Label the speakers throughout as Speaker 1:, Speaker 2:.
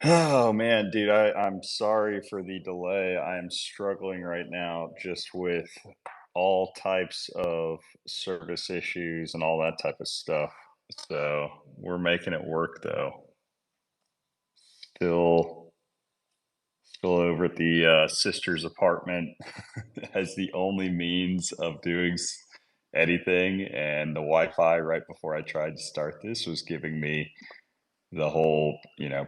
Speaker 1: Oh man, dude, I'm sorry for the delay. I am struggling right now just with all types of service issues and all that type of stuff. So we're making it work though. Still, still over at the sister's apartment as the only means of doing anything. And the Wi-Fi right before I tried to start this was giving me the whole,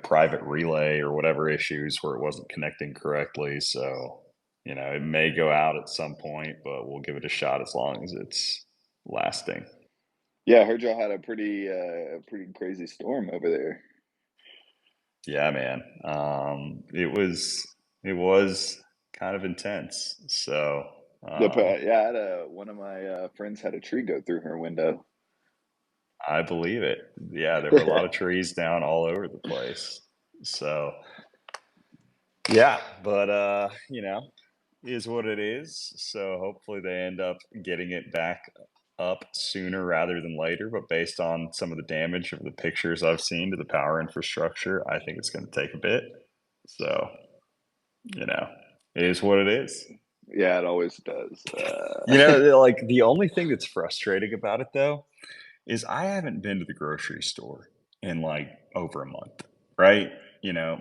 Speaker 1: private relay or whatever issues where it wasn't connecting correctly. So, it may go out at some point, but we'll give it a shot as long as it's lasting.
Speaker 2: Yeah, I heard y'all had a pretty crazy storm over there.
Speaker 1: Yeah, man. It was kind of intense. So,
Speaker 2: Yeah, I had one of my friends had a tree go through her window.
Speaker 1: I believe it. Yeah, there were a lot of trees down all over the place. So, yeah, but is what it is. So hopefully they end up getting it back up sooner rather than later. But based on some of the damage of the pictures I've seen to the power infrastructure, I think it's going to take a bit. So, you know, it is what it is.
Speaker 2: Yeah, it always does.
Speaker 1: Like the only thing that's frustrating about it though is I haven't been to the grocery store in like over a month, right?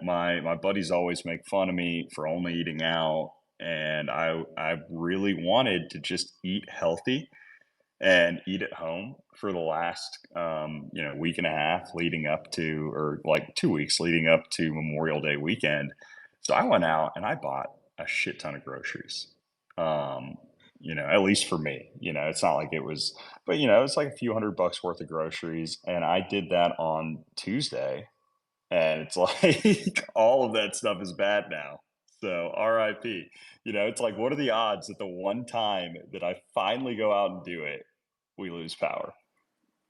Speaker 1: My buddies always make fun of me for only eating out, and I really wanted to just eat healthy and eat at home for the last week and a half leading up to, or like 2 weeks leading up to Memorial Day weekend. So I went out and I bought a shit ton of groceries. Um, at least for me. It's not like it was, but it's like a few $100 worth of groceries, and I did that on Tuesday, and it's like all of that stuff is bad now. So RIP. It's like, what are the odds that the one time that I finally go out and do it, we lose power?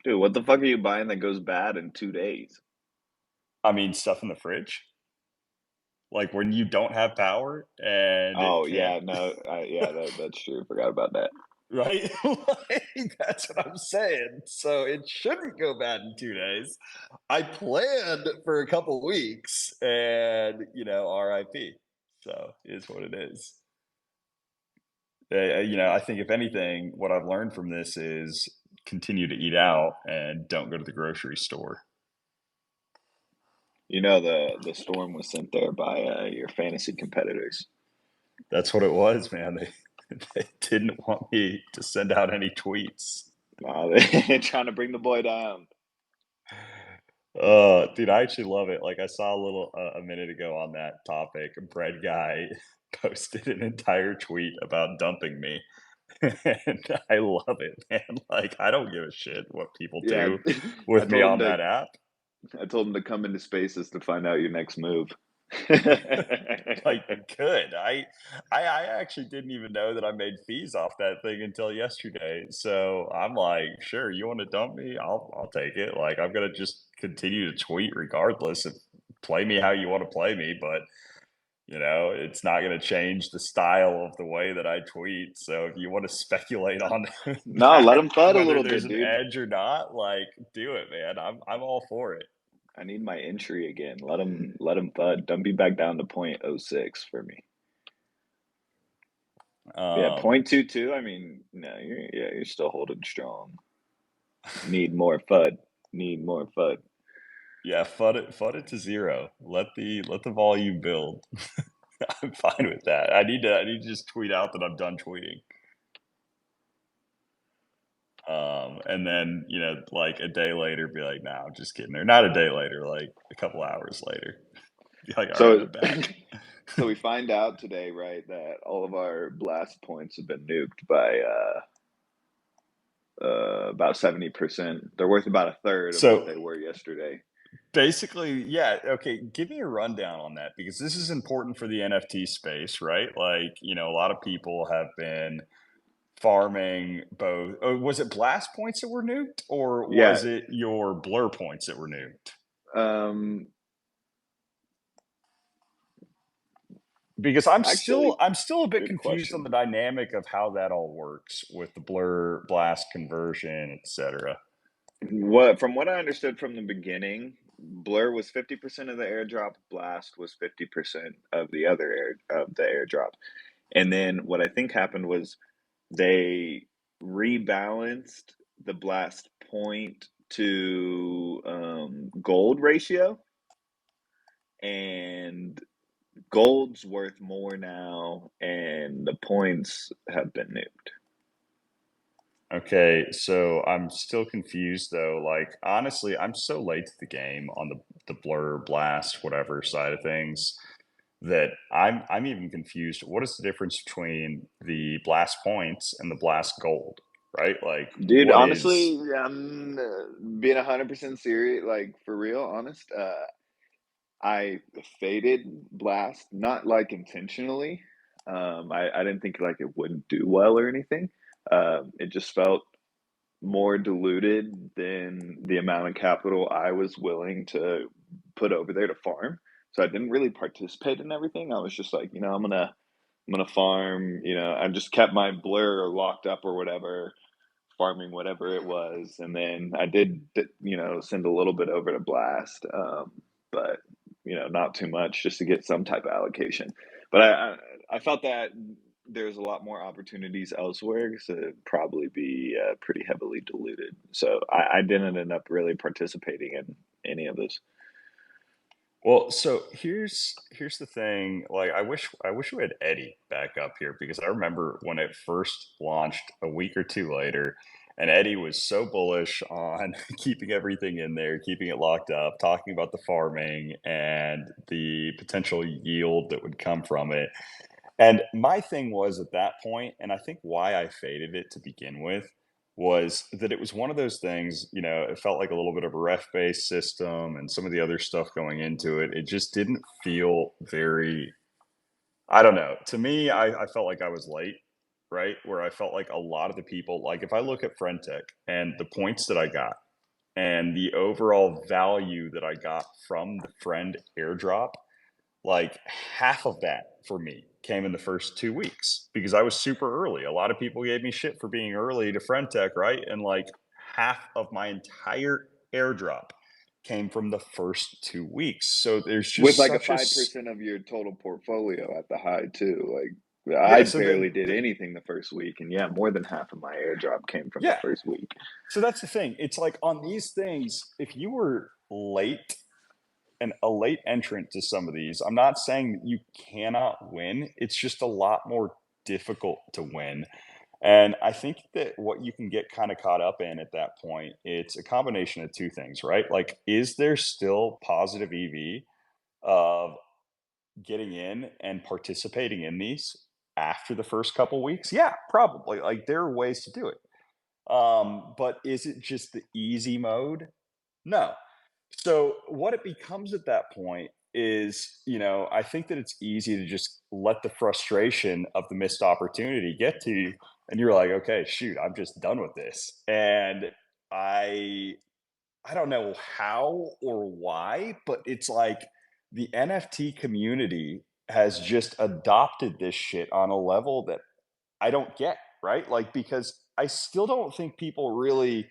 Speaker 2: Dude, what the fuck are you buying that goes bad in 2 days?
Speaker 1: I mean, stuff in the fridge, like when you don't have power and it
Speaker 2: Oh
Speaker 1: can't,
Speaker 2: yeah, no, yeah, that's true. Forgot about that.
Speaker 1: right? Like, that's what I'm saying. So it shouldn't go bad in 2 days. I planned for a couple weeks, and RIP. So it is what it is. I think if anything, what I've learned from this is continue to eat out and don't go to the grocery store.
Speaker 2: You know the storm was sent there by your fantasy competitors.
Speaker 1: That's what it was, man. They didn't want me to send out any tweets.
Speaker 2: They're trying to bring the boy down.
Speaker 1: Dude, I actually love it. Like I saw a minute ago on that topic, a bread guy posted an entire tweet about dumping me. And I love it, man. Like I don't give a shit what people
Speaker 2: Yeah,
Speaker 1: do
Speaker 2: I
Speaker 1: with me
Speaker 2: told him
Speaker 1: on
Speaker 2: to
Speaker 1: that app.
Speaker 2: I told him to come into spaces to find out your next move.
Speaker 1: Like good. I actually didn't even know that I made fees off that thing until yesterday. So I'm like, sure, you want to dump me? I'll take it. Like I'm gonna just continue to tweet regardless, and play me how you want to play me, but it's not going to change the style of the way that I tweet. So if you want to speculate on
Speaker 2: No, let
Speaker 1: that,
Speaker 2: him thud a
Speaker 1: whether
Speaker 2: little
Speaker 1: there's
Speaker 2: bit,
Speaker 1: an
Speaker 2: dude.
Speaker 1: edge or not, like do it, man. I'm all for it.
Speaker 2: I need my entry again. Let him thud. Don't be back down to .06 for me. Yeah,
Speaker 1: Um,
Speaker 2: .22. I mean, no, you're still holding strong. Need more FUD. Need more FUD.
Speaker 1: yeah, FUD it to zero. Let the volume build. I'm fine with that. I need to just tweet out that I'm done tweeting. And then, like a day later, be like, nah, I'm just kidding. Or not a day later, like a couple hours later. Be like, all right,
Speaker 2: So,
Speaker 1: I'm back.
Speaker 2: so we find out today, right, that all of our blast points have been nuked by about 70%. They're worth about a third of what
Speaker 1: So
Speaker 2: they were yesterday.
Speaker 1: basically, yeah, okay, give me a rundown on that because this is important for the NFT space, right? Like, a lot of people have been farming both. Oh, was it blast points that were nuked, or
Speaker 2: Yeah.
Speaker 1: was it your blur points that were nuked?
Speaker 2: Um.
Speaker 1: Because I'm still
Speaker 2: Actually,
Speaker 1: I'm still a bit
Speaker 2: good
Speaker 1: confused on
Speaker 2: question.
Speaker 1: the dynamic of how that all works with the blur blast conversion, etc.
Speaker 2: What from what I understood from the beginning, Blur was 50% of the airdrop, Blast was 50% of the other airdrop. And then what I think happened was they rebalanced the Blast point to gold ratio, and gold's worth more now, and the points have been nuked.
Speaker 1: Okay, so I'm still confused though. Like honestly, I'm so late to the game on the blur blast whatever side of things that I'm even confused. What is the difference between the blast points and the blast gold, right? Like
Speaker 2: Dude,
Speaker 1: what is
Speaker 2: honestly, I'm being 100% serious, like for real, honest. I faded Blast, not like intentionally. I didn't think like it wouldn't do well or anything. It just felt more diluted than the amount of capital I was willing to put over there to farm. So I didn't really participate in everything. I was just like, I'm gonna farm. I just kept my blur locked up or whatever, farming whatever it was, and then I did, send a little bit over to Blast, but not too much, just to get some type of allocation. But I felt that there's a lot more opportunities elsewhere to probably be pretty heavily diluted. So I didn't end up really participating in any of this.
Speaker 1: well, so here's the thing. Like I wish we had Eddie back up here because I remember when it first launched a week or two later, and Eddie was so bullish on keeping everything in there, keeping it locked up, talking about the farming and the potential yield that would come from it. And my thing was at that point, and I think why I faded it to begin with, was that it was one of those things, it felt like a little bit of a ref based system and some of the other stuff going into it. It just didn't feel very, I don't know. To me, I felt like I was late, right? Where I felt like a lot of the people, like if I look at Friendtech and the points that I got and the overall value that I got from the friend airdrop, like half of that for me came in the first 2 weeks because I was super early. A lot of people gave me shit for being early to friend tech, right? And like half of my entire airdrop came from the first 2 weeks. So there's
Speaker 2: With
Speaker 1: just
Speaker 2: like a
Speaker 1: such a
Speaker 2: 5% of your total portfolio at the high too. Like I
Speaker 1: yeah. So
Speaker 2: barely did anything the first week, and yeah, more than half of my airdrop came from the
Speaker 1: yeah.
Speaker 2: first week.
Speaker 1: So that's the thing. It's like on these things, if you were late and a late entrant to some of these, I'm not saying that you cannot win. It's just a lot more difficult to win. And I think that what you can get kind of caught up in at that point, it's a combination of two things, right? Like, is there still positive EV of getting in and participating in these after the first couple weeks? Yeah, probably. Like, there are ways to do it. But is it just the easy mode? No. So what it becomes at that point is, I think that it's easy to just let the frustration of the missed opportunity get to you, and you're like, okay, shoot, I'm just done with this. And I I don't know how or why, but it's like the NFT community has just adopted this shit on a level that I don't get, right? Like because I still don't think people really,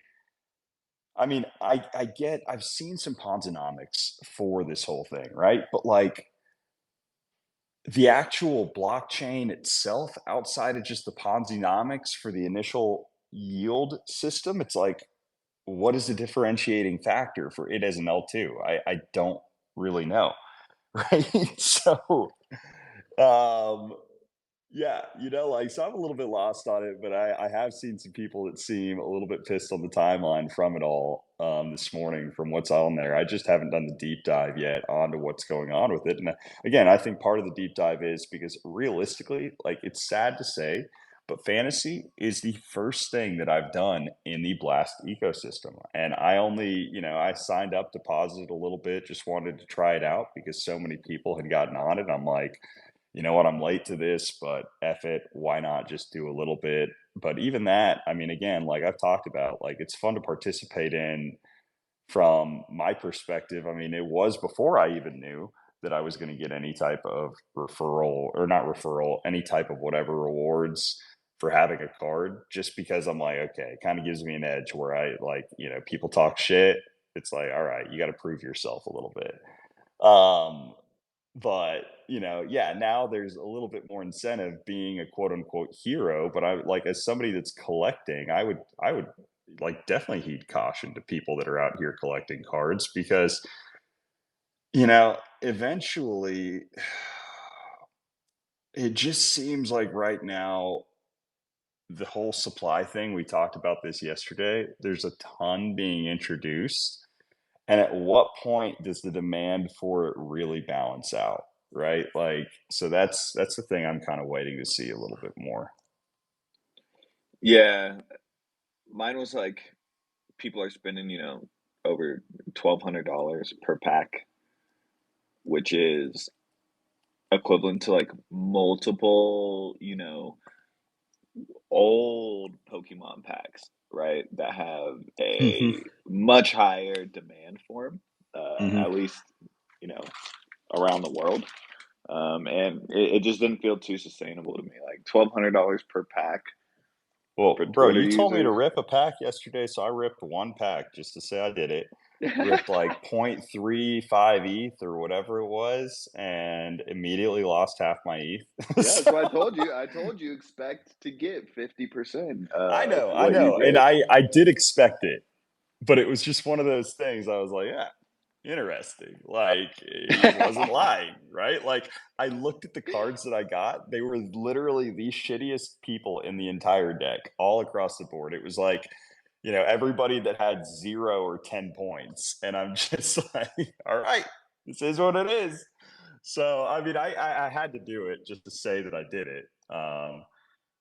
Speaker 1: I mean, I get I've seen some Ponzonomics for this whole thing, right? But like the actual blockchain itself, outside of just the Ponzonomics for the initial yield system, it's like, what is the differentiating factor for it as an L2? I don't really know, right? So, um, yeah, like, so I'm a little bit lost on it, but I have seen some people that seem a little bit pissed on the timeline from it all this morning from what's on there. I just haven't done the deep dive yet onto what's going on with it. And again, I think part of the deep dive is because realistically, like, it's sad to say, but fantasy is the first thing that I've done in the Blast ecosystem. And I only, I signed up, deposited a little bit, just wanted to try it out because so many people had gotten on it. I'm like, you know what, I'm late to this, but F it, why not just do a little bit? But even that, I mean, again, like I've talked about, like it's fun to participate in from my perspective. I mean, it was before I even knew that I was going to get any type of referral or not referral, any type of whatever rewards for having a card, just because I'm like, okay, it kind of gives me an edge where I like, people talk shit. it's like, all right, you got to prove yourself a little bit. Um, but yeah, now there's a little bit more incentive being a quote unquote hero. But I like as somebody that's collecting, I would like definitely heed caution to people that are out here collecting cards because eventually it just seems like right now the whole supply thing, we talked about this yesterday, there's a ton being introduced. And at what point does the demand for it really balance out? Right. Like, so that's the thing I'm kind of waiting to see a little bit more.
Speaker 2: Yeah, mine was like people are spending, over $1,200 per pack, which is equivalent to like multiple, old Pokemon packs, right? That have
Speaker 1: Hmm.
Speaker 2: a much higher demand for them,
Speaker 1: Hmm.
Speaker 2: at least, you know, around the world. And it just didn't feel too sustainable to me. Like $1,200 per pack
Speaker 1: Well,
Speaker 2: for
Speaker 1: bro,
Speaker 2: Twitter
Speaker 1: you told me to
Speaker 2: users.
Speaker 1: rip a pack yesterday, so I ripped one pack just to say I did it. Ripped like 0.35 ETH or whatever it was, and immediately lost half my ETH.
Speaker 2: Yeah, that's
Speaker 1: So
Speaker 2: why I told you. I told you expect to get 50%
Speaker 1: I
Speaker 2: what you
Speaker 1: know, and
Speaker 2: get.
Speaker 1: I did expect it, but it was just one of those things. I was like, yeah, interesting. Like he wasn't lying, right? Like I looked at the cards that I got. They were literally the shittiest people in the entire deck, all across the board. It was like, everybody that had 0 or 10 points. And I'm just like, all right, this is what it is. So I mean, I had to do it just to say that I did it.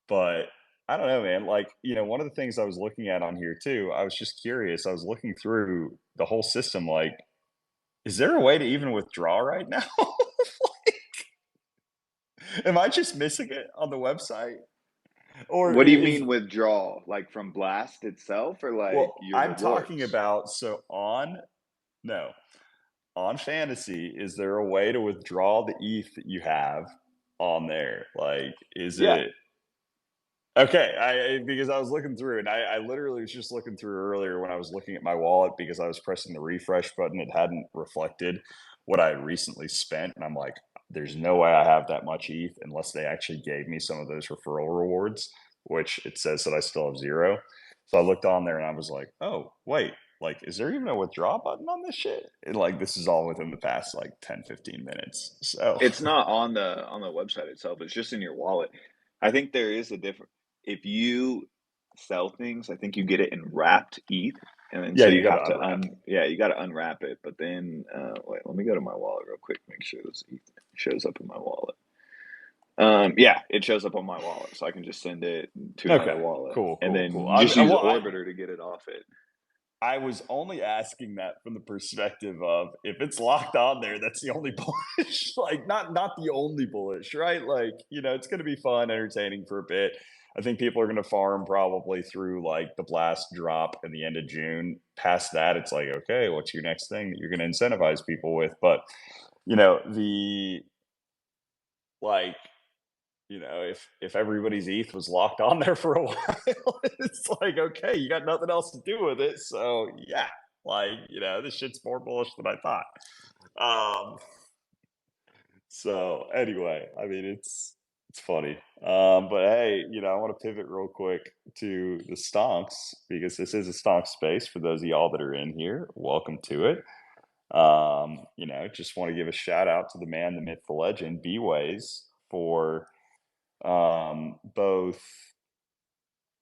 Speaker 1: But I don't know, man. Like, one of the things I was looking at on here too, I was just curious. I was looking through the whole system, like, is there a way to even withdraw right now? Am I just missing it on the website? Or
Speaker 2: What do you
Speaker 1: is
Speaker 2: mean withdraw? Like from Blast itself or like
Speaker 1: well,
Speaker 2: your
Speaker 1: I'm talking
Speaker 2: rewards?
Speaker 1: about so on no, on fantasy, is there a way to withdraw the ETH that you have on there? Like, is
Speaker 2: Yeah.
Speaker 1: it okay? Because I was looking through and I literally was just looking through earlier when I was looking at my wallet because I was pressing the refresh button. It hadn't reflected what I had recently spent. And I'm like, there's no way I have that much ETH unless they actually gave me some of those referral rewards, which it says that I still have 0. So I looked on there and I was like, oh, wait, like, is there even a withdraw button on this shit? And like, this is all within the past like 10, 15 minutes. So
Speaker 2: It's not on the website itself. It's just in your wallet. I think there is a different if you sell things, I think you get it in wrapped ETH, and then
Speaker 1: yeah,
Speaker 2: so
Speaker 1: you
Speaker 2: you
Speaker 1: got to
Speaker 2: have to
Speaker 1: unwrap.
Speaker 2: you got to unwrap it. But then wait, let me go to my wallet real quick, make sure this ETH shows up in my wallet. Yeah, it shows up on my wallet, so I can just send it to my
Speaker 1: Okay,
Speaker 2: wallet,
Speaker 1: cool,
Speaker 2: and
Speaker 1: cool, cool.
Speaker 2: then just use
Speaker 1: Well,
Speaker 2: Orbiter to get it off it.
Speaker 1: I was only asking that from the perspective of if it's locked on there, that's the only bullish. Like not the only bullish, right? Like, it's gonna be fun, entertaining for a bit. I think people are gonna farm probably through like the blast drop in the end of June. Past that, it's like, okay, what's your next thing that you're gonna incentivize people with? But the like if everybody's ETH was locked on there for a while, it's like, okay, you got nothing else to do with it. So yeah, like, this shit's more bullish than I thought. Um, so anyway, I mean it's funny. But hey, I want to pivot real quick to the stonks because this is a stonk space for those of y'all that are in here. Welcome to it. Just want to give a shout out to the man, the myth, the legend, B Ways for both.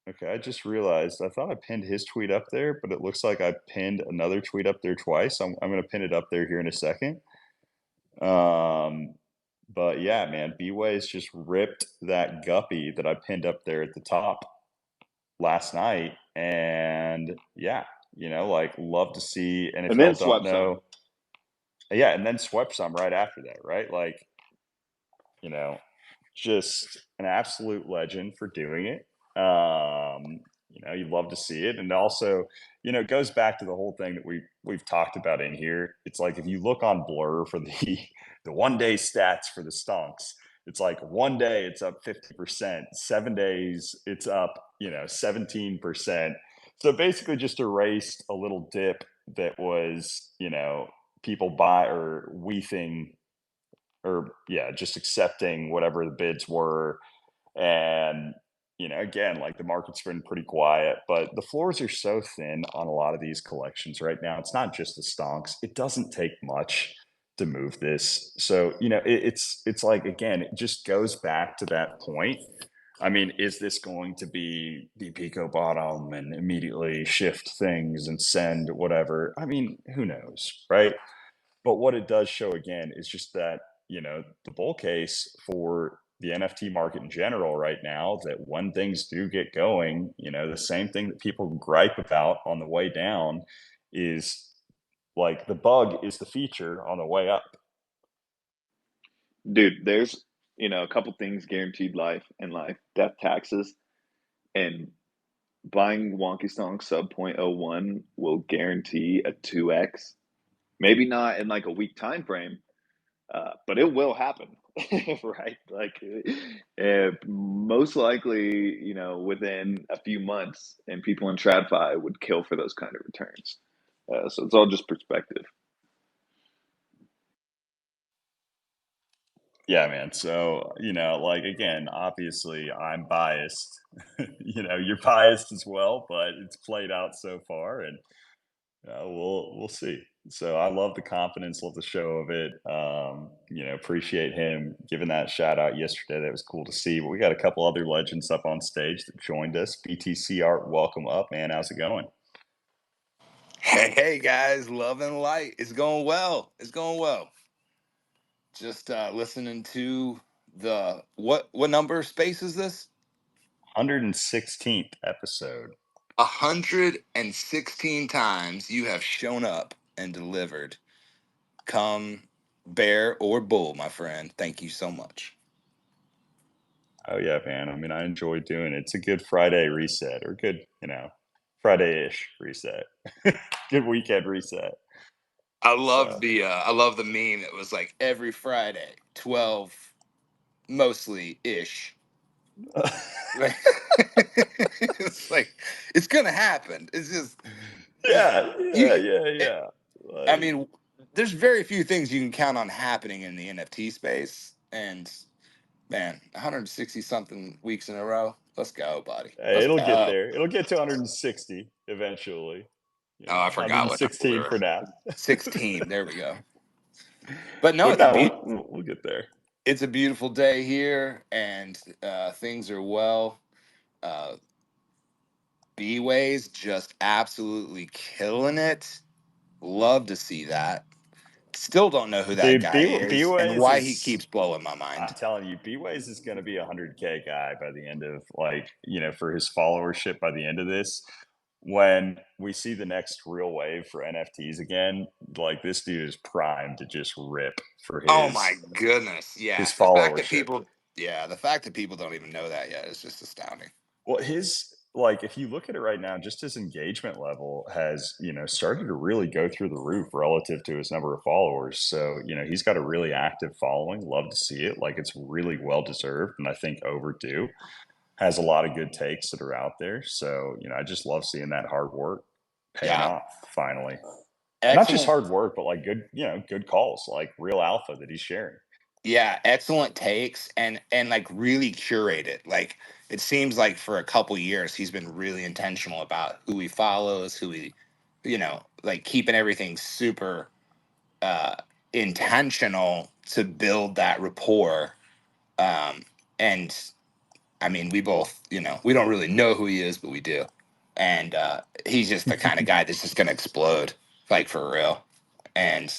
Speaker 1: Okay, I just realized I thought I pinned his tweet up there, but it looks like I pinned another tweet up there twice. I'm going to pin it up there here in a second. Um, but yeah, man, B-Ways just ripped that guppy that I pinned up there at the top last night. And yeah, like love to see. And if
Speaker 2: And then
Speaker 1: y'all don't
Speaker 2: swept some.
Speaker 1: know, yeah, and then swept some right after that, right? Like, you know, just an absolute legend for doing it. You love to see it, and also, it goes back to the whole thing that we've talked about in here. It's like if you look on Blur for the the 1 day stats for the stonks, it's like 1 day it's up 50%, 7 days it's up 17%. So basically, just erased a little dip that was, people buy or weething or yeah, just accepting whatever the bids were. And, again, like the market's been pretty quiet, but the floors are so thin on a lot of these collections right now. It's not just the stonks. It doesn't take much to move this. So, it's like again, it just goes back to that point. I mean, is this going to be the Pico bottom and immediately shift things and send whatever? I mean, who knows, right? But what it does show again is just that, the bull case for the NFT market in general right now, that when things do get going, the same thing that people gripe about on the way down is like the bug is the feature on the way up.
Speaker 2: Dude, there's a couple things guaranteed life in life: death, taxes, and buying Wonky Stonks sub 0.01 will guarantee a 2x. Maybe not in like a week time frame, but it will happen, right? Like, most likely, within a few months, and people in TradFi would kill for those kind of returns. So it's all just perspective.
Speaker 1: Yeah, man. So, like again, obviously I'm biased. You're biased as well, but it's played out so far and we'll see. So I love the confidence, love the show of it. Appreciate him giving that shout out yesterday. That was cool to see. But we got a couple other legends up on stage that joined us. BTC Art, welcome up, man. How's it going?
Speaker 3: Hey guys, love and light. It's going well. It's going well. Just listening to the what number space is this?
Speaker 1: 116th episode.
Speaker 3: 116 times you have shown up and delivered. Come bear or bull, my friend. Thank you so much.
Speaker 1: Oh yeah, man. I mean, I enjoy doing it. It's a good Friday reset or good, Friday-ish reset. Good weekend reset. So
Speaker 3: I love the meme that was like every Friday, 12 mostly ish. Like, it's like it's gonna happen. It's just
Speaker 1: yeah, yeah,
Speaker 3: you.
Speaker 1: yeah, yeah.
Speaker 3: I
Speaker 1: Like
Speaker 3: mean, there's very few things you can count on happening in the NFT space, and man, 160 something weeks in a row. Let's go, buddy.
Speaker 1: hey,
Speaker 3: Let's
Speaker 1: it'll get
Speaker 3: go.
Speaker 1: there. It'll get to 160 eventually.
Speaker 3: Oh, I forgot what number we
Speaker 1: 116
Speaker 3: were.
Speaker 1: for now.
Speaker 3: 16. There we go. But no,
Speaker 1: But no, we'll get there.
Speaker 3: it's a beautiful day here, and things are well. Uh, B-Ways just absolutely killing it. Love to see that. Still don't know who that
Speaker 1: Dude,
Speaker 3: guy is and
Speaker 1: B-Ways
Speaker 3: why he
Speaker 1: is
Speaker 3: keeps blowing my mind.
Speaker 1: I'm telling you, B-Ways is going to be a 100K guy by the end of like, for his followership by the end of this. When we see the next real wave for NFTs again, like this dude is primed to just rip for
Speaker 3: Oh my
Speaker 1: his
Speaker 3: goodness. Yeah.
Speaker 1: his
Speaker 3: The fact that
Speaker 1: followership.
Speaker 3: people yeah, the fact that people don't even know that yet is just astounding.
Speaker 1: Well, his like if you look at it right now, just his engagement level has, started to really go through the roof relative to his number of followers. So, he's got a really active following. Love to see it. Like it's really well deserved and I think overdue. Has a lot of good takes that are out there. So, I just love seeing that hard work paying
Speaker 3: Yeah.
Speaker 1: off finally. Not just
Speaker 3: Excellent.
Speaker 1: hard work, but like good, good calls, like real alpha that he's sharing.
Speaker 3: Yeah, excellent takes and like really curated. Like it seems like for a couple years he's been really intentional about who he follows, who he like keeping everything super uh intentional to build that rapport. And I mean, we both, we don't really know who he is, but we do. And he's just the kind of guy that's just going to explode, like for real. And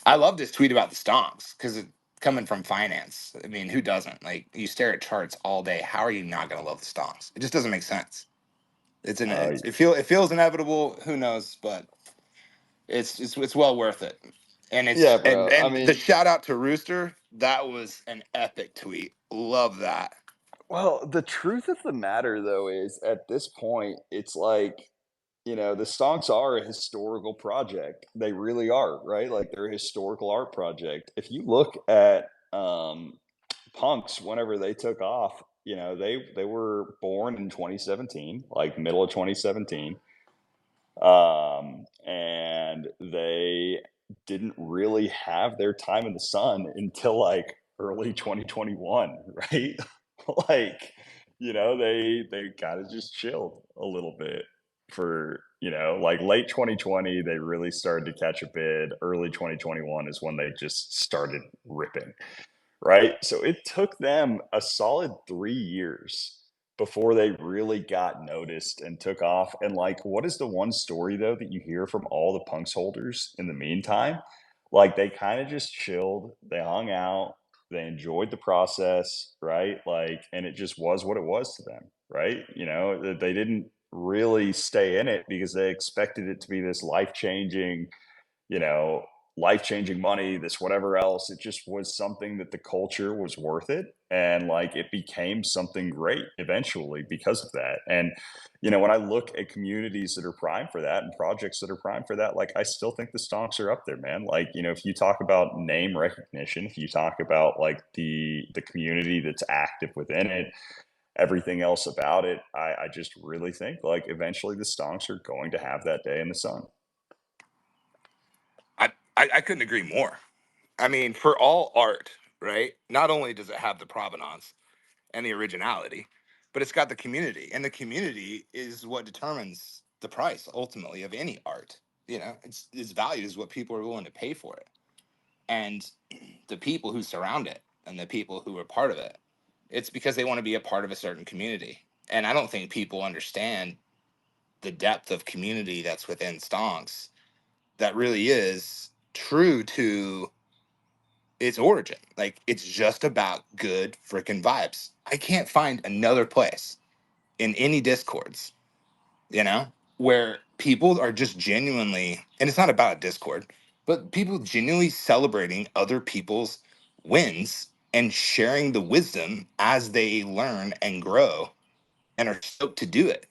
Speaker 3: I love this tweet about the stonks because coming from finance, I mean, who doesn't? Like, you stare at charts all day. How are you not going to love the stonks? It just doesn't make sense.
Speaker 1: Uh,
Speaker 3: It feels inevitable. Who knows? But it's well worth it. And
Speaker 1: yeah,
Speaker 3: it's
Speaker 1: bro. I
Speaker 3: and the
Speaker 1: mean,
Speaker 3: shout out to Rooster, that was an epic tweet. Love that.
Speaker 1: well, the truth of the matter, though, is at this point, it's like, the Stonks are a historical project. They really are, right? Like they're a historical art project. If you look at Punks, whenever they took off, they were born in 2017, like middle of 2017. And they didn't really have their time in the sun until like early 2021, right? Like, they kind of just chilled a little bit for, like late 2020, they really started to catch a bid. Early 2021 is when they just started ripping. Right? So it took them a solid 3 years before they really got noticed and took off, and, like, what is the one story, though, that you hear from all the punks holders in the meantime? Like, they kinda just chilled, they hung out, they enjoyed the process, right? Like, and it just was what it was to them, right? That they didn't really stay in it because they expected it to be this life-changing, you know, life-changing money, this whatever else. It just was something that the culture was worth it. And like it became something great eventually because of that. And, when I look at communities that are prime for that and projects that are prime for that, like I still think the stonks are up there, man. Like, if you talk about name recognition, if you talk about like the community that's active within it, everything else about it, I just really think like eventually the stonks are going to have that day in the sun.
Speaker 3: I couldn't agree more. I mean, for all art, right? Not only does it have the provenance and the originality, but it's got the community, and the community is what determines the price ultimately of any art. Its value is what people are willing to pay for it, and the people who surround it and the people who are part of it. It's because they want to be a part of a certain community, and I don't think people understand the depth of community that's within Stonks. That really is true to its origin. Like it's just about good freaking vibes. I can't find another place in any discords, you know, where people are just genuinely, and it's not about a discord, but people genuinely celebrating other people's wins and sharing the wisdom as they learn and grow and are stoked to do it.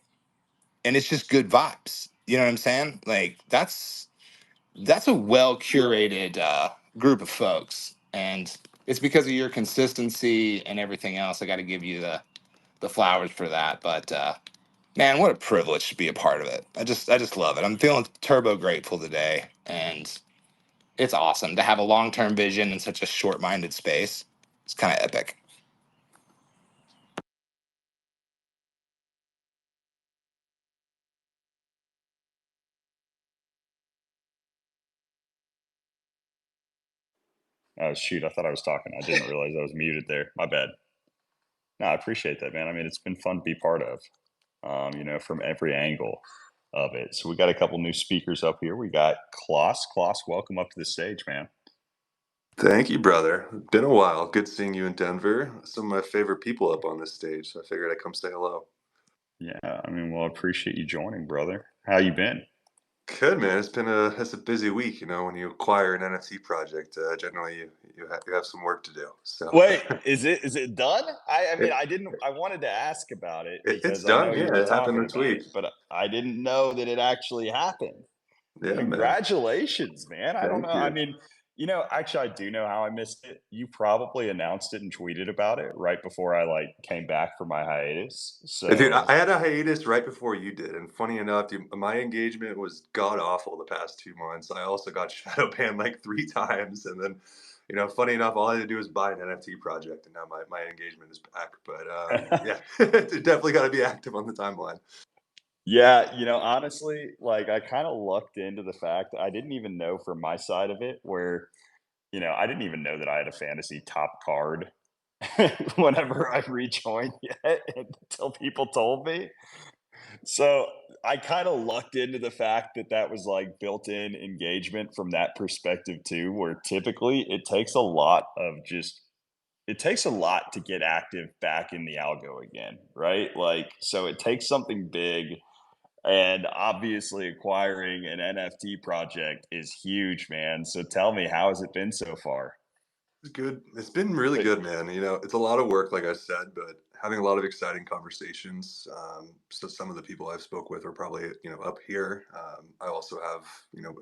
Speaker 3: And it's just good vibes. You know what I'm saying? Like that's a well curated group of folks, and it's because of your consistency and everything else. I got to give you the flowers for that. But man, what a privilege to be a part of it. I just love it. I'm feeling turbo grateful today, and it's awesome to have a long term vision in such a short minded space. It's kind of epic.
Speaker 1: Oh shoot, I thought I was talking. I didn't realize I was muted there. My bad. No, I appreciate that, man. I mean, it's been fun to be part of, from every angle of it. So we got a couple new speakers up here. We got Klaus. Klaus, welcome up to the stage, man.
Speaker 4: Thank you, brother. Been a while. Good seeing you in Denver. Some of my favorite people up on this stage, so I figured I'd come say hello.
Speaker 1: Yeah, I mean, well, I appreciate you joining, brother. How you been?
Speaker 4: Good, man. It's a busy week. When you acquire an NFT project, generally you have some work to do. So
Speaker 1: Wait, is it done? I mean,
Speaker 4: it,
Speaker 1: I wanted to ask about it
Speaker 4: it's
Speaker 1: because I know
Speaker 4: done.
Speaker 1: you
Speaker 4: Yeah,
Speaker 1: were
Speaker 4: it happened
Speaker 1: talking
Speaker 4: this
Speaker 1: about
Speaker 4: week.
Speaker 1: it, but I didn't know that it actually happened.
Speaker 4: Yeah, man.
Speaker 1: Congratulations, man. I don't know.
Speaker 4: Thank
Speaker 1: I
Speaker 4: you.
Speaker 1: mean, actually, I do know how I missed it. You probably announced it and tweeted about it right before I like came back from my hiatus.
Speaker 4: Dude, I
Speaker 1: So,
Speaker 4: I had a hiatus right before you did, and funny enough, dude, my engagement was god awful the past 2 months. I also got shadow banned like 3 times, and then, funny enough, all I had to do was buy an NFT project, and now my engagement is back. But yeah, definitely got to be active on the timeline.
Speaker 1: yeah, honestly, like I kind of lucked into the fact that I didn't even know from my side of it where, I didn't even know that I had a fantasy top card whenever I rejoined yet until people told me. So I kind of lucked into the fact that that was like built in engagement from that perspective too, where typically it takes a lot to get active back in the algo again, right? Like, so it takes something big, and obviously acquiring an NFT project is huge, man. So tell me, how has it been so far?
Speaker 4: It's good. It's been really
Speaker 1: But
Speaker 4: good, man. It's a lot of work, like I said, but having a lot of exciting conversations. So some of the people I've spoke with are probably, up here. I also have,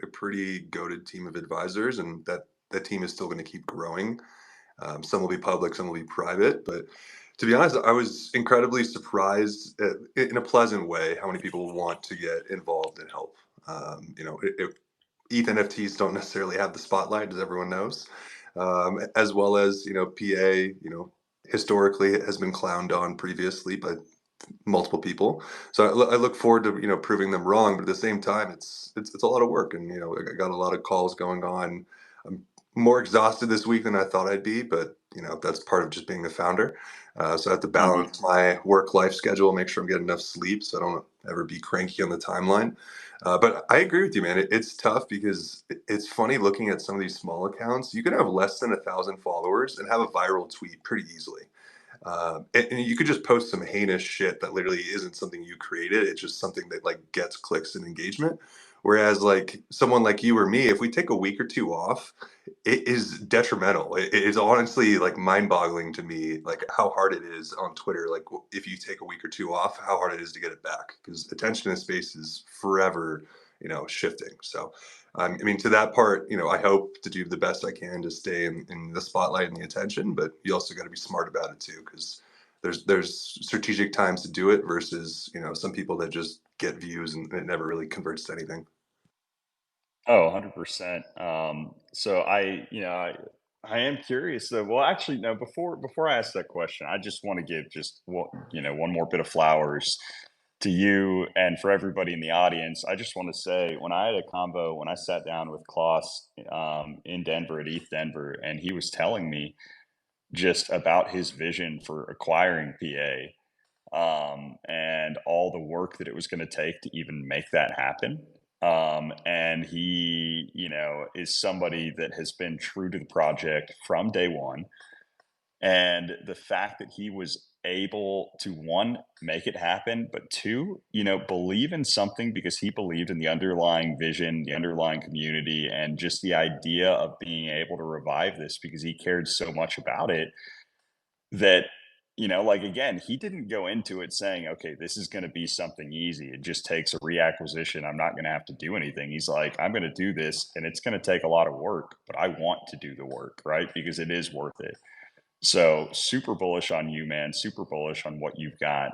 Speaker 4: a pretty goated team of advisors, and that team is still going to keep growing. Some will be public, some will be private. But to be honest, I was incredibly surprised in a pleasant way how many people want to get involved and help. ETH NFTs don't necessarily have the spotlight, as everyone knows, as well as PA. Historically has been clowned on previously by multiple people. So I look forward to proving them wrong. But at the same time, it's a lot of work, and I got a lot of calls going on. I'm more exhausted this week than I thought I'd be, but that's part of just being the founder. So I have to
Speaker 1: Mhm.
Speaker 4: balance my work life schedule, make sure I'm getting enough sleep, so I don't ever be cranky on the timeline. But I agree with you, man. It's tough because it's funny looking at some of these small accounts. You can have less than 1,000 followers and have a viral tweet pretty easily. And you could just post some heinous shit that literally isn't something you created. It's just something that like gets clicks and engagement. Whereas like someone like you or me, if we take a week or two off, it is detrimental. It is honestly like mind-boggling to me, like how hard it is on Twitter. Like if you take a week or two off, how hard it is to get it back because attention in space is forever, shifting. So I mean, to that part, I hope to do the best I can to stay in the spotlight and the attention, but you also got to be smart about it too, because there's strategic times to do it versus some people that just get views and it never really converts to anything.
Speaker 1: Oh, 100%. So I am curious though. Well, actually, no, before I ask that question, I just want to give just one more bit of flowers to you and for everybody in the audience. I just want to say when I had a convo, when I sat down with Klaus in Denver at ETH Denver, and he was telling me just about his vision for acquiring PA, and all the work that it was going to take to even make that happen. And he, is somebody that has been true to the project from day one. And the fact that he was able to, one, make it happen, but two, believe in something because he believed in the underlying vision, the underlying community, and just the idea of being able to revive this because he cared so much about it that like again, he didn't go into it saying, okay, this is going to be something easy, it just takes a reacquisition, I'm not going to have to do anything. He's like, I'm going to do this and it's going to take a lot of work, but I want to do the work, right? Because it is worth it. So super bullish on you, man. Super bullish on what you've got,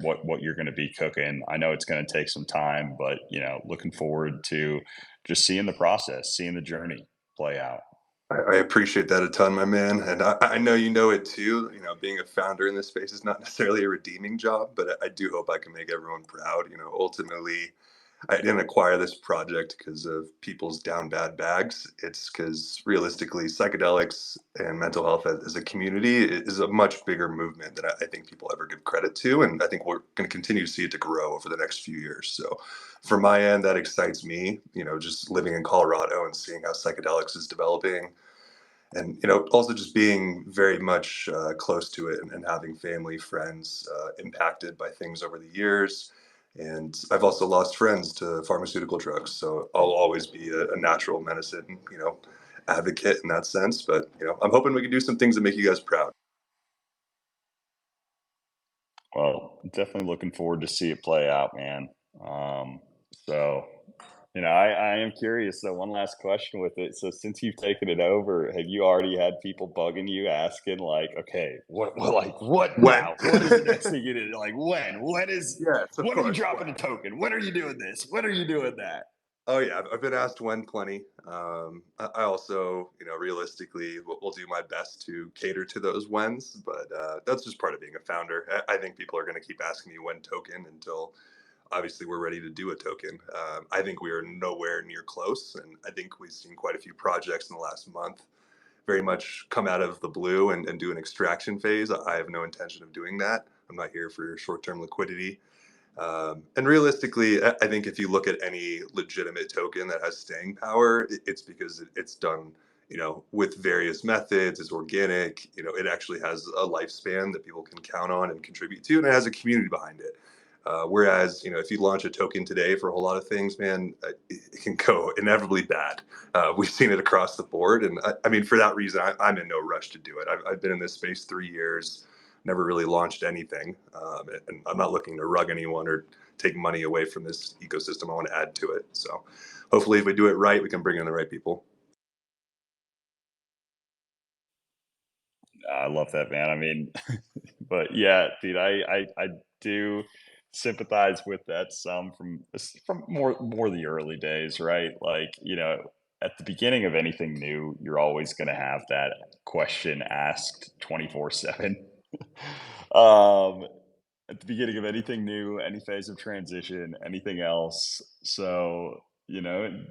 Speaker 1: what you're going to be cooking. I know it's going to take some time, but looking forward to just seeing the process, seeing the journey play out.
Speaker 4: I appreciate that a ton, my man. And I know you know it too. Being a founder in this space is not necessarily a redeeming job, but I do hope I can make everyone proud. Ultimately, I didn't acquire this project because of people's down bad bags. It's because realistically, psychedelics and mental health as a community is a much bigger movement than I think people ever give credit to. And I think we're going to continue to see it to grow over the next few years. So, from my end, that excites me, just living in Colorado and seeing how psychedelics is developing and also just being very much close to it and having family friends impacted by things over the years, and I've also lost friends to pharmaceutical drugs, so I'll always be a natural medicine advocate in that sense, but I'm hoping we can do some things that make you guys proud.
Speaker 1: Well, definitely looking forward to see it play out, man. So, I am curious though. One last question with it. So, since you've taken it over, have you already had people bugging you, asking like, "Okay, what
Speaker 4: When?
Speaker 1: now? What is the next thing you do? Like,
Speaker 4: Yes, of
Speaker 1: when are you
Speaker 4: course,
Speaker 1: dropping
Speaker 4: when.
Speaker 1: a token? When are you doing this? When are you doing that?"
Speaker 4: Oh yeah, I've been asked when plenty. I also, realistically, will do my best to cater to those whens, but that's just part of being a founder. I think people are going to keep asking me when token until obviously we're ready to do a token. I think we are nowhere near close, and I think we've seen quite a few projects in the last month very much come out of the blue and do an extraction phase. I have no intention of doing that. I'm not here for short-term liquidity. And realistically, I think if you look at any legitimate token that has staying power, it's because it's done, with various methods. It's organic. It actually has a lifespan that people can count on and contribute to, and it has a community behind it. Whereas, if you launch a token today for a whole lot of things, man, it can go inevitably bad. We've seen it across the board, and I mean, for that reason, I'm in no rush to do it. I've been in this space 3 years, never really launched anything, and I'm not looking to rug anyone or take money away from this ecosystem. I want to add to it. So, hopefully, if we do it right, we can bring in the right people.
Speaker 1: I love that, man. I mean, but yeah, dude, I do. sympathize with that some from more the early days, right? Like, at the beginning of anything new, you're always going to have that question asked 24/7. um, at the beginning of anything new, any phase of transition, anything else. So,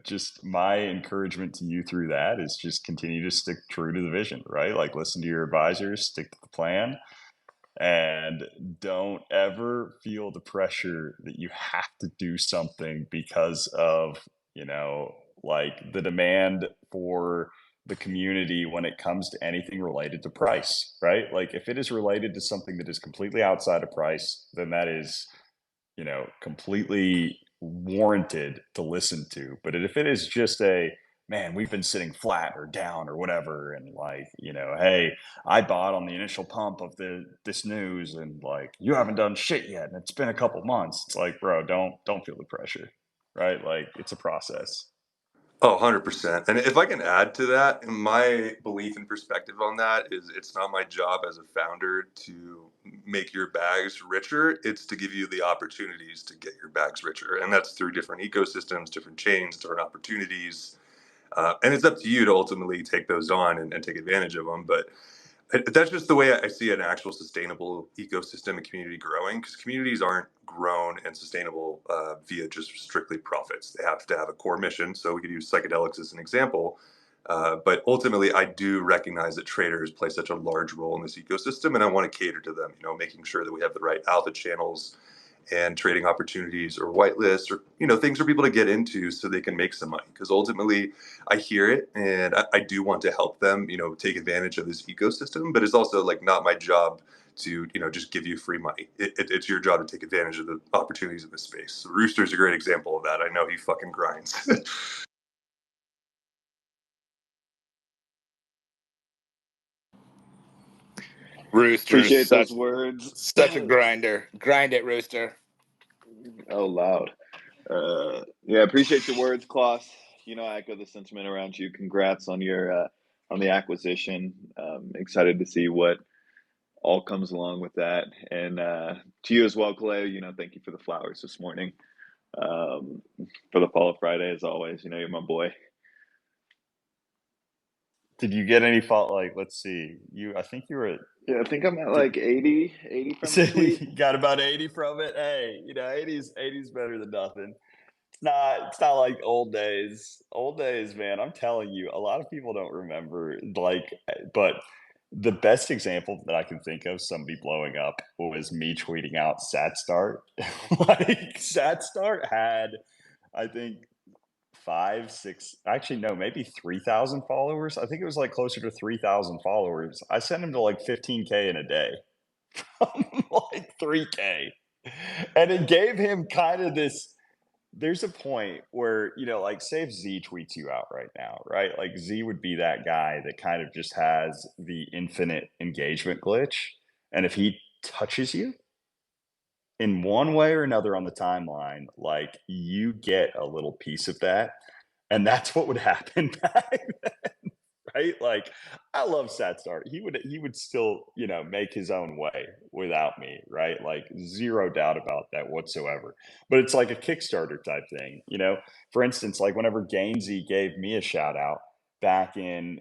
Speaker 1: just my encouragement to you through that is just continue to stick true to the vision, right? Like, listen to your advisors, stick to the plan, and don't ever feel the pressure that you have to do something because of, like the demand for the community when it comes to anything related to price, right? Like, if it is related to something that is completely outside of price, then that is, completely warranted to listen to. But if it is just a, man, we've been sitting flat or down or whatever, and like, hey, I bought on the initial pump of this news, and like, you haven't done shit yet, and it's been a couple months. It's like, bro, don't feel the pressure, right? Like, it's a process.
Speaker 4: Oh, 100%. And if I can add to that, my belief and perspective on that is it's not my job as a founder to make your bags richer. It's to give you the opportunities to get your bags richer. And that's through different ecosystems, different chains, different opportunities. And it's up to you to ultimately take those on and take advantage of them. But that's just the way I see an actual sustainable ecosystem and community growing, because communities aren't grown and sustainable via just strictly profits. They have to have a core mission. So we could use psychedelics as an example. But ultimately, I do recognize that traders play such a large role in this ecosystem, and I want to cater to them, making sure that we have the right alpha channels and trading opportunities or whitelists or things for people to get into so they can make some money, because ultimately I hear it and I do want to help them take advantage of this ecosystem, but it's also like not my job to just give you free money. It's your job to take advantage of the opportunities in this space. So Rooster's a great example of that. I know he fucking grinds.
Speaker 3: Rooster's
Speaker 2: Appreciate
Speaker 3: such
Speaker 2: those words.
Speaker 3: such a grinder. Grind it, Rooster.
Speaker 2: Oh, loud. Yeah, appreciate your words, Klaus. I echo the sentiment around you. Congrats on your on the acquisition. Excited to see what all comes along with that. And to you as well, Clay. Thank you for the flowers this morning. For the Follow Friday, as always. You're my boy.
Speaker 1: Did you get any fault? Like, let's see, I think you were at,
Speaker 2: Yeah, I think I'm at like 80 from the tweet.
Speaker 1: you got about 80 from it. Hey, 80's better than nothing. It's not like old days. Old days, man, I'm telling you, a lot of people don't remember, like, but the best example that I can think of somebody blowing up was me tweeting out Sat Start. Like, Sat Start had, I think, 5, 6, actually, no, maybe 3,000 followers. I think it was like closer to 3,000 followers. I sent him to like 15K in a day. Like 3K. And it gave him kind of this, there's a point where, like, say if Z tweets you out right now, right? Like, Z would be that guy that kind of just has the infinite engagement glitch. And if he touches you in one way or another on the timeline, like, you get a little piece of that. And that's what would happen back then, right? Like, I love Satstar. He would still, make his own way without me, right? Like, zero doubt about that whatsoever. But it's like a Kickstarter type thing, For instance, like whenever Gainsey gave me a shout out back in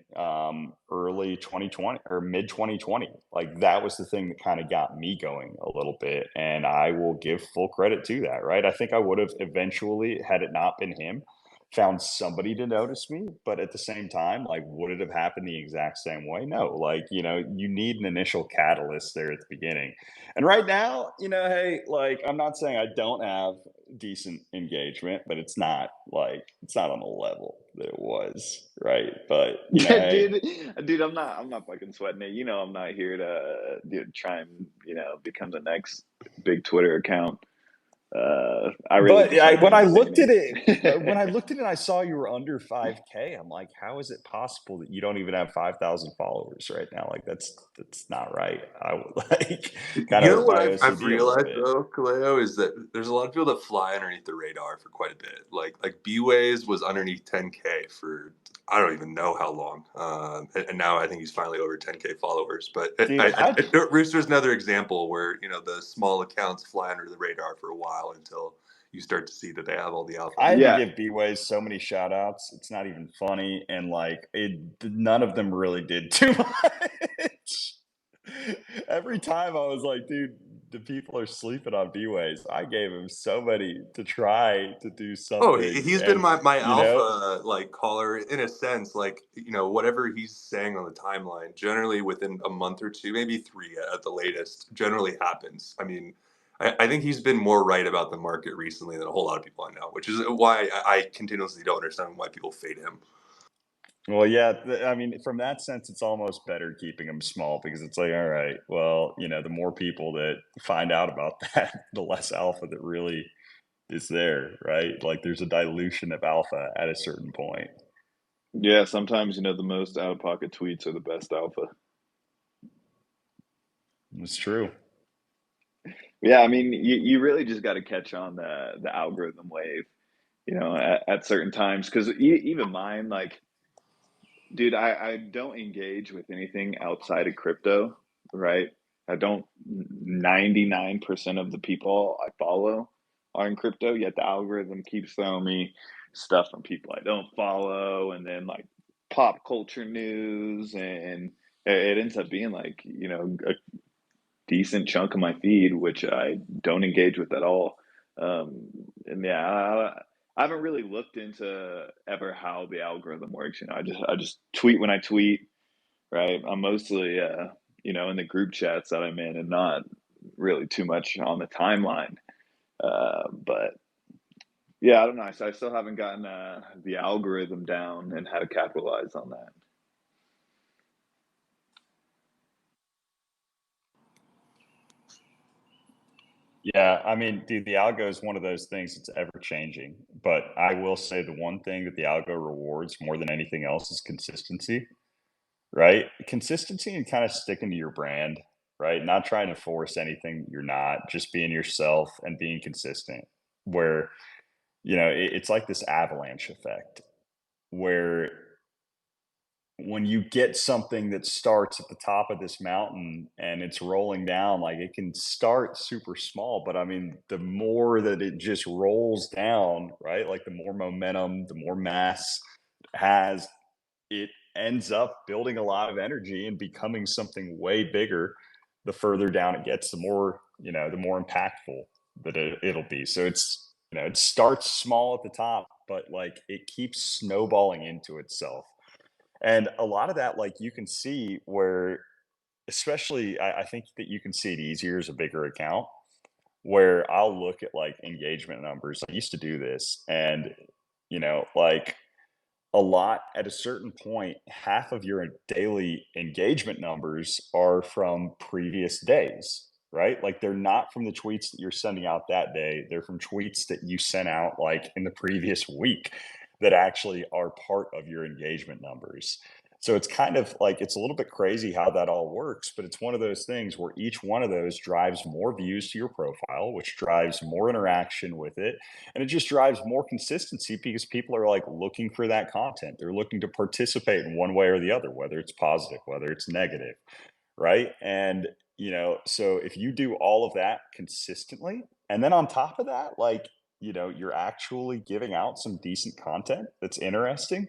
Speaker 1: early 2020 or mid 2020, like, that was the thing that kind of got me going a little bit, and I will give full credit to that, right? I think I would have eventually, had it not been him, found somebody to notice me, but at the same time, like, would it have happened the exact same way? No. Like, you need an initial catalyst there at the beginning. And right now, hey, like, I'm not saying I don't have decent engagement, but it's not on the level that it was, right? But,
Speaker 2: Yeah,
Speaker 1: hey,
Speaker 2: dude, I'm not fucking sweating it. I'm not here to try and become the next big Twitter account. I really
Speaker 1: But
Speaker 2: just like
Speaker 1: when I looked at
Speaker 2: entertaining.
Speaker 1: it, and I saw you were under 5K, I'm like, how is it possible that you don't even have 5,000 followers right now? Like that's not right. I would like kind
Speaker 4: You
Speaker 1: of
Speaker 4: know
Speaker 1: hurt
Speaker 4: what
Speaker 1: my
Speaker 4: I've
Speaker 1: OCD a little
Speaker 4: realized
Speaker 1: bit.
Speaker 4: though, Kaleo, is that there's a lot of people that fly underneath the radar for quite a bit. Like B-Ways was underneath 10K for I don't even know how long, and now I think he's finally over 10K followers. But
Speaker 1: Dude,
Speaker 4: Rooster's another example where the small accounts fly under the radar for a while until you start to see that they have all the alpha
Speaker 1: I had to
Speaker 4: behind.
Speaker 2: Yeah,
Speaker 1: give B-Ways so many shout outs. It's not even funny. And like none of them really did too much. Every time I was like, dude, the people are sleeping on B-Ways. I gave him so many to try to do
Speaker 4: Oh,
Speaker 1: something.
Speaker 4: he's been
Speaker 1: And,
Speaker 4: my
Speaker 1: you know,
Speaker 4: alpha like caller in a sense. Like whatever he's saying on the timeline, generally within a month or two, maybe three at the latest, generally happens. I mean, I think he's been more right about the market recently than a whole lot of people I know, which is why I continuously don't understand why people fade him.
Speaker 1: well, yeah, I mean, from that sense, it's almost better keeping them small because it's like, all right, well, the more people that find out about that, the less alpha that really is there, right? Like there's a dilution of alpha at a certain point.
Speaker 2: yeah. Sometimes the most out of pocket tweets are the best alpha.
Speaker 1: It's true.
Speaker 2: Yeah, I mean, you really just got to catch on the algorithm wave, at certain times. Because even mine, like, dude, I don't engage with anything outside of crypto, right? I don't. 99% of the people I follow are in crypto, yet the algorithm keeps throwing me stuff from people I don't follow, and then like pop culture news, and it ends up being like a decent chunk of my feed, which I don't engage with at all. And yeah, I haven't really looked into ever how the algorithm works. I just tweet when I tweet, right? I'm mostly in the group chats that I'm in, and not really too much on the timeline. But yeah, I don't know. So I still haven't gotten the algorithm down and how to capitalize on that.
Speaker 1: Yeah, I mean, dude, the algo is one of those things that's ever changing. But I will say the one thing that the algo rewards more than anything else is consistency, right? Consistency and kind of sticking to your brand, right? Not trying to force anything you're not, just being yourself and being consistent. Where, it's like this avalanche effect where when you get something that starts at the top of this mountain and it's rolling down, like it can start super small, but I mean, the more that it just rolls down, right? Like the more momentum, the more mass it has, it ends up building a lot of energy and becoming something way bigger. The further down it gets, the more impactful that it'll be. So it starts small at the top, but like it keeps snowballing into itself. And a lot of that, like you can see where, especially, I think that you can see it easier as a bigger account, where I'll look at like engagement numbers. I used to do this, and like a lot at a certain point, half of your daily engagement numbers are from previous days, right? Like they're not from the tweets that you're sending out that day. They're from tweets that you sent out like in the previous week that actually are part of your engagement numbers. So it's kind of like it's a little bit crazy how that all works, but it's one of those things where each one of those drives more views to your profile, which drives more interaction with it, and it just drives more consistency because people are like looking for that content. They're looking to participate in one way or the other, whether it's positive, whether it's negative, right? And so if you do all of that consistently, and then on top of that, like you're actually giving out some decent content that's interesting,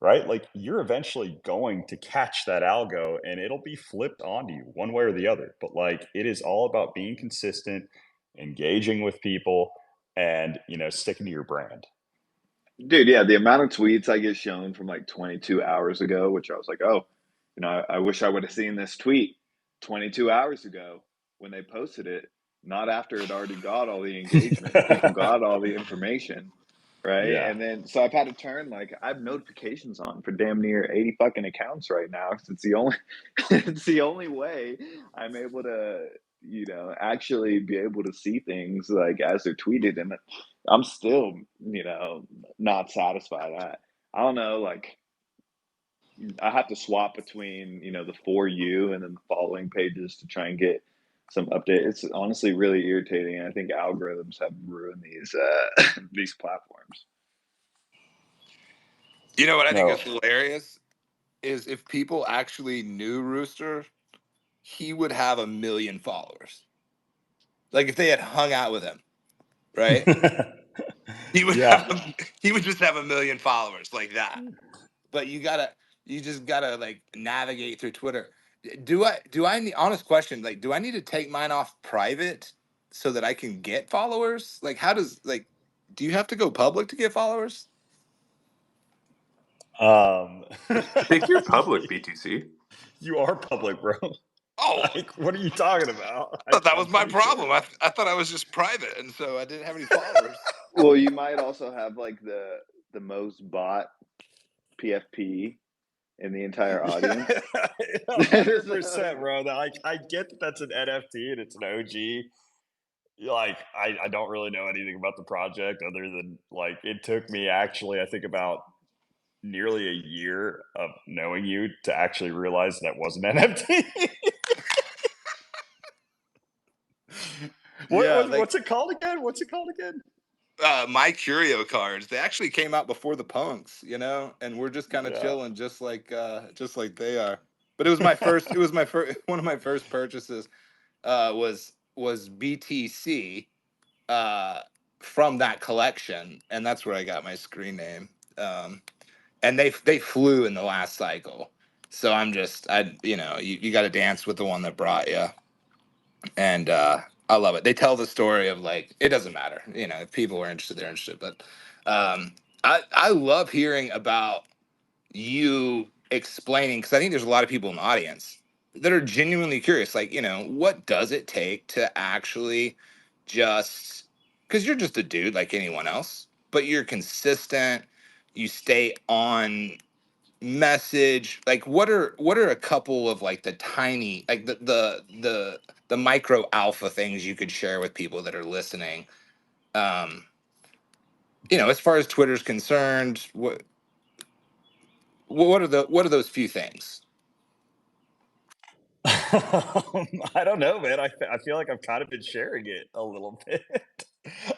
Speaker 1: right? Like you're eventually going to catch that algo and it'll be flipped onto you one way or the other. But like it is all about being consistent, engaging with people, and sticking to your brand.
Speaker 2: Dude, yeah, the amount of tweets I get shown from like 22 hours ago, which I was like, oh, I wish I would have seen this tweet 22 hours ago when they posted it, not after it already got all the engagement and people got all the information, right?
Speaker 1: Yeah.
Speaker 2: And then, so I've had to turn, like, I have notifications on for damn near 80 fucking accounts right now, because it's the only, it's the only way I'm able to, actually be able to see things like as they're tweeted, and I'm still, not satisfied. I don't know, like I have to swap between, the For You and then the following pages to try and get some update. It's honestly really irritating. I think algorithms have ruined these these platforms.
Speaker 3: You know what I think is
Speaker 1: No.
Speaker 3: hilarious is if people actually knew Rooster, he would have 1 million followers. Like if they had hung out with him, right? He would
Speaker 1: Yeah.
Speaker 3: he would just have 1 million followers like that. But you just gotta like navigate through Twitter. Honest question, like, do I need to take mine off private so that I can get followers? Like, do you have to go public to get followers?
Speaker 1: I
Speaker 4: think you're public, BTC.
Speaker 1: You are public, bro.
Speaker 3: Oh,
Speaker 1: Like, what are you talking about?
Speaker 3: I thought that was
Speaker 1: I'm
Speaker 3: my
Speaker 1: pretty sure.
Speaker 3: problem. I thought I was just private, and so I didn't have any followers.
Speaker 2: Well, you might also have like the most bought PFP in the entire audience.
Speaker 1: Yeah, 100%, bro. I get that that's an NFT and it's an OG. Like, I don't really know anything about the project other than like it took me actually, I think about nearly a year of knowing you to actually realize that was an NFT.
Speaker 3: Yeah, like
Speaker 1: What's it called again? What's it called again?
Speaker 3: my curio cards. They actually came out before the punks, and we're just kind of
Speaker 1: Yeah.
Speaker 3: chilling, just like they are. But it was my first. It was my first. One of my first purchases was BTC from that collection, and that's where I got my screen name. And they flew in the last cycle, so you got to dance with the one that brought you, and I love it. They tell the story of like it doesn't matter, if people are interested, they're interested. But I love hearing about you explaining, because I think there's a lot of people in the audience that are genuinely curious. Like, what does it take to actually just, because you're just a dude like anyone else, but you're consistent, you stay on message. Like, what are a couple of like the tiny, like the micro alpha things you could share with people that are listening? Um, as far as Twitter's concerned, what are those few things?
Speaker 1: I don't know, man. I feel like I've kind of been sharing it a little bit.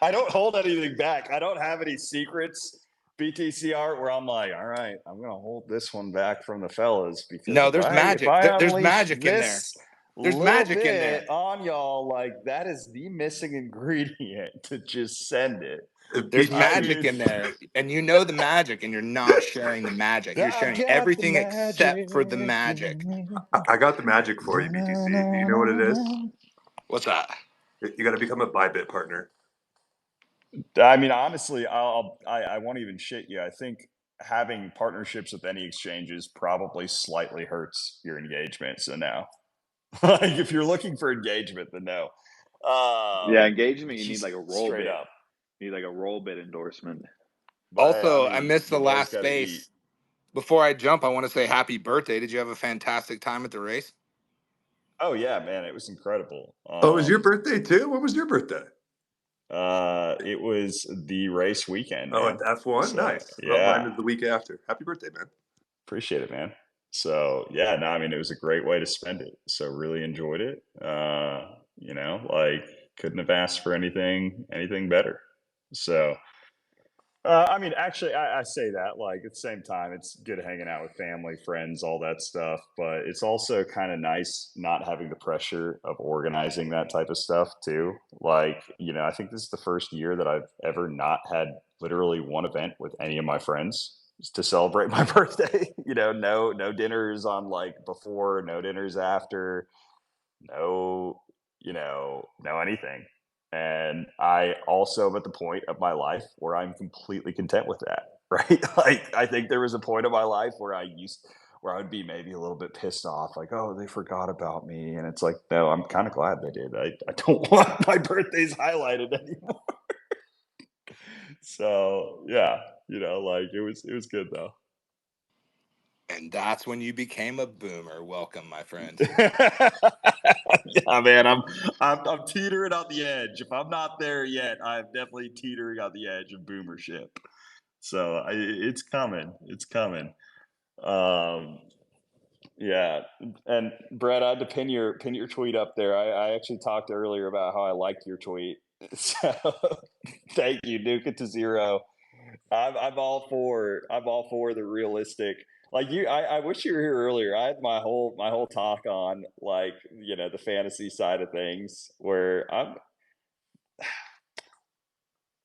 Speaker 1: I don't hold anything back. I don't have any secrets. BTC art where I'm like, all right, I'm gonna hold this one back from the fellas because
Speaker 3: No,
Speaker 1: if
Speaker 3: there's
Speaker 1: I
Speaker 3: magic. There's
Speaker 1: unleash
Speaker 3: magic in there.
Speaker 1: this
Speaker 3: There's
Speaker 1: little
Speaker 3: magic in there.
Speaker 1: bit on y'all, like that is the missing ingredient to just send it.
Speaker 3: There's
Speaker 1: I
Speaker 3: magic
Speaker 1: mean,
Speaker 3: in there, and you know the magic, and you're not sharing the magic. You're
Speaker 1: I've
Speaker 3: sharing
Speaker 1: got the
Speaker 3: everything except
Speaker 1: magic
Speaker 3: for the
Speaker 1: in
Speaker 3: magic.
Speaker 1: me.
Speaker 4: I got the magic for you, BTC. Do you know what it is?
Speaker 3: What's that?
Speaker 4: You got to become a Bybit partner.
Speaker 1: I mean, honestly, I won't even shit you. I think having partnerships with any exchanges probably slightly hurts your engagement. So no, like if you're looking for engagement, then no.
Speaker 2: Yeah, engagement. You need
Speaker 1: Just
Speaker 2: like a roll
Speaker 1: straight
Speaker 2: bit.
Speaker 1: up.
Speaker 2: You need like a roll bit endorsement.
Speaker 1: But hey, I
Speaker 3: Also, I
Speaker 1: mean,
Speaker 3: missed the
Speaker 1: the boys
Speaker 3: last
Speaker 1: got to eat.
Speaker 3: space. Before I jump, I want to say happy birthday. Did you have a fantastic time at the race?
Speaker 1: Oh yeah, man, it was incredible.
Speaker 4: Oh, it was your birthday too? When was your birthday?
Speaker 1: It was the race weekend,
Speaker 4: Oh,
Speaker 1: man.
Speaker 4: at F1?
Speaker 1: So
Speaker 4: Nice. Oh,
Speaker 1: yeah,
Speaker 4: mine was the week after. Happy birthday, man.
Speaker 1: appreciate it, man. So yeah, no, I mean, it was a great way to spend it. So really enjoyed it. Like couldn't have asked for anything better. So I mean, actually, I say that like at the same time, it's good hanging out with family, friends, all that stuff. But it's also kind of nice not having the pressure of organizing that type of stuff too. Like, I think this is the first year that I've ever not had literally one event with any of my friends to celebrate my birthday. No dinners on like before, no dinners after, no, no anything. And I also am at the point of my life where I'm completely content with that. Right. Like I think there was a point of my life where I would be maybe a little bit pissed off, like, oh, they forgot about me. And it's like, no, I'm kind of glad they did. I don't want my birthdays highlighted anymore. So yeah, like it was good though.
Speaker 3: And that's when you became a boomer. Welcome, my friend.
Speaker 1: Yeah, man, I'm teetering on the edge. If I'm not there yet, I'm definitely teetering on the edge of boomership. So it's coming. It's coming. Um, yeah, and Brett, I had to pin your tweet up there. I actually talked earlier about how I liked your tweet. So thank you, Nuke it to zero. I'm all for the realistic. Like you, I wish you were here earlier. I had my whole talk on like the fantasy side of things where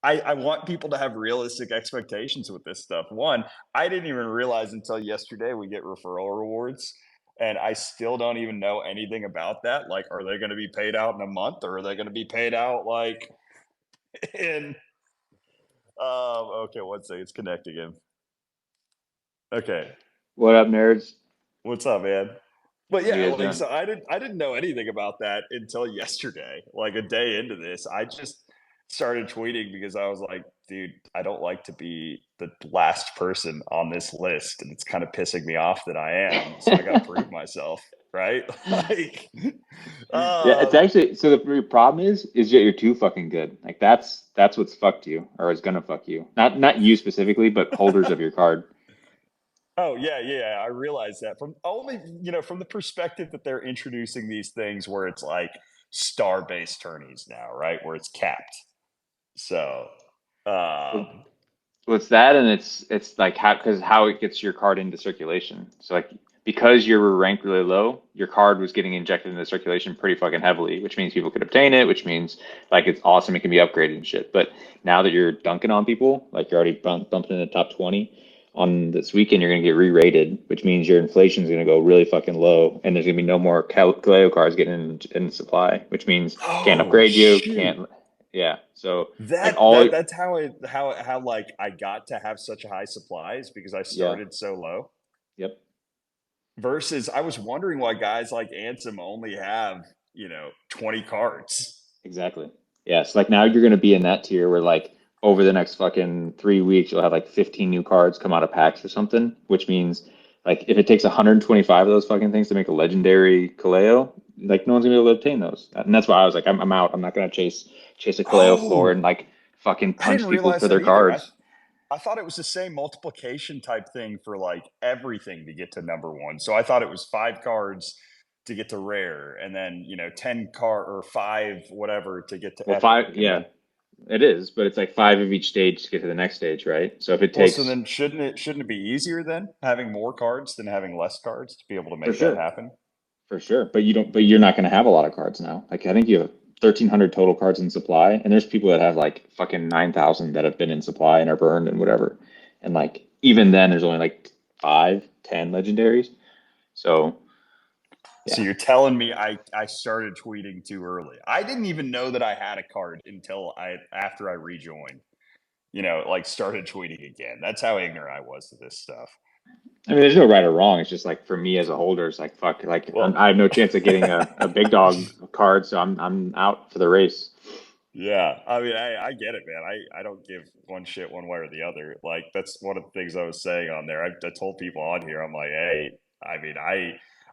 Speaker 1: I want people to have realistic expectations with this stuff. One, I didn't even realize until yesterday we get referral rewards, and I still don't even know anything about that. Like, are they going to be paid out in a month, or are they going to be paid out like in? Okay, one second, it's connecting him. Okay,
Speaker 5: What up, nerds?
Speaker 1: what's up, man? But
Speaker 5: What
Speaker 1: yeah,
Speaker 5: you guys
Speaker 1: like
Speaker 5: doing?
Speaker 1: so I didn't know anything about that until yesterday. Like a day into this, I just started tweeting because I was like, dude, I don't like to be the last person on this list, and it's kind of pissing me off that I am. So I got to prove myself, right? Like,
Speaker 5: Yeah, it's
Speaker 1: um,
Speaker 5: actually so the problem is that you're too fucking good. Like that's what's fucked you or is gonna fuck you. Not you specifically, but holders of your card.
Speaker 1: oh yeah, yeah, I realize that from only from the perspective that they're introducing these things where it's like star-based tourneys now, right? Where it's capped. So,
Speaker 5: Well,
Speaker 1: um,
Speaker 5: well, it's that, and it's like how it gets your card into circulation. So like because you were ranked really low, your card was getting injected into circulation pretty fucking heavily, which means people could obtain it, which means like it's awesome, it can be upgraded and shit. But now that you're dunking on people, like you're already bumped in the top 20 on this weekend, you're gonna get re-rated, which means your inflation is gonna go really fucking low, and there's gonna be no more Kaleo cards getting in supply, which means can't
Speaker 1: oh
Speaker 5: upgrade you,
Speaker 1: shoot.
Speaker 5: can't. Yeah, so like
Speaker 1: That
Speaker 5: all.
Speaker 1: that that's how like I got to have such a high supplies because I
Speaker 5: Yeah.
Speaker 1: started so low.
Speaker 5: Yep.
Speaker 1: Versus I was wondering why guys like Ansem only have, 20 cards.
Speaker 5: Exactly. Yeah. So like now you're gonna be in that tier where like over the next fucking 3 weeks you'll have like 15 new cards come out of packs or something, which means like if it takes 125 of those fucking things to make a legendary Kaleo, like no one's gonna be able to obtain those. And that's why I was like, I'm out. I'm not gonna chase a Kaleo floor
Speaker 1: Oh,
Speaker 5: and like fucking
Speaker 1: I didn't
Speaker 5: punch people
Speaker 1: realize
Speaker 5: for
Speaker 1: that
Speaker 5: their
Speaker 1: either.
Speaker 5: cards.
Speaker 1: I thought it was the same multiplication type thing for like everything to get to number one. So I thought it was 5 cards to get to rare, and then 10 card or five whatever to get to
Speaker 5: Well,
Speaker 1: epic,
Speaker 5: five,
Speaker 1: and
Speaker 5: yeah,
Speaker 1: then
Speaker 5: it is, but it's like five of each stage to get to the next stage, right? So if it
Speaker 1: well, so
Speaker 5: takes
Speaker 1: then shouldn't it be easier then having more cards than having less cards to be able to
Speaker 5: for
Speaker 1: make that
Speaker 5: sure.
Speaker 1: happen?
Speaker 5: For sure, but you don't. But you're not going to have a lot of cards now. Like I think you have 1,300 total cards in supply, and there's people that have like fucking 9,000 that have been in supply and are burned and whatever. And like even then, there's only like 5, 10 legendaries. So
Speaker 1: So
Speaker 5: yeah,
Speaker 1: you're telling me I started tweeting too early. I didn't even know that I had a card until I after I rejoined. Like started tweeting again. That's how ignorant I was to this stuff.
Speaker 5: I mean, there's no right or wrong. It's just like for me as a holder, it's like fuck. Like
Speaker 1: Well,
Speaker 5: I have no chance of getting a big dog card, so I'm out for the race.
Speaker 1: yeah. I mean, I get it, man. I don't give one shit one way or the other. Like that's one of the things I was saying on there. I told people on here, I'm like, hey, I mean,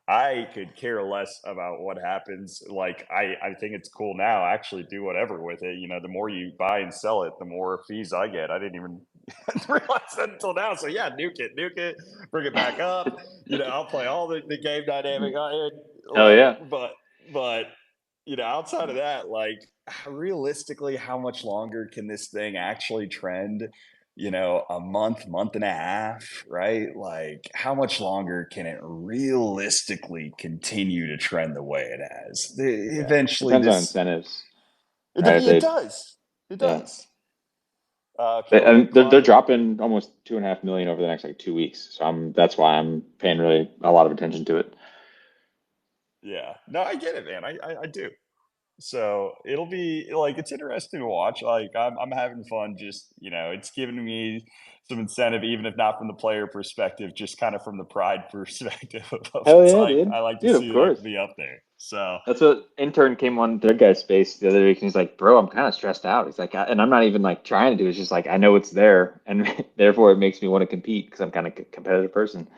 Speaker 1: I could care less about what happens. Like I think it's cool now. Actually, do whatever with it. The more you buy and sell it, the more fees I get. I didn't even realize that until now. So yeah, nuke it, bring it back up. I'll play all the game dynamic on it.
Speaker 5: Hell
Speaker 1: Like,
Speaker 5: yeah.
Speaker 1: but outside of that, like realistically, how much longer can this thing actually trend? A month and a half, right? Like, how much longer can it realistically continue to trend the way it has?
Speaker 5: Yeah,
Speaker 1: Eventually,
Speaker 5: depends on
Speaker 1: this
Speaker 5: incentives, right? If
Speaker 1: it
Speaker 5: they,
Speaker 1: does, it
Speaker 5: yeah,
Speaker 1: does. Okay, we got
Speaker 5: they're
Speaker 1: Clyde.
Speaker 5: dropping almost 2.5 million over the next like 2 weeks. So that's why I'm paying really a lot of attention to it.
Speaker 1: Yeah, no, I get it, man. I do. So it'll be like it's interesting to watch. Like I'm having fun. Just it's giving me some incentive, even if not from the player perspective, just kind of from the pride perspective of
Speaker 5: Hell
Speaker 1: it's
Speaker 5: yeah,
Speaker 1: like
Speaker 5: dude.
Speaker 1: I like to
Speaker 5: Dude, of
Speaker 1: see that I
Speaker 5: course.
Speaker 1: can be up there. So
Speaker 5: That's what intern came on their guy's space the other week and he's like, bro, I'm kind of stressed out. He's like, and I'm not even like trying to do it. It's just like I know it's there and therefore it makes me want to compete because I'm kind of a competitive person.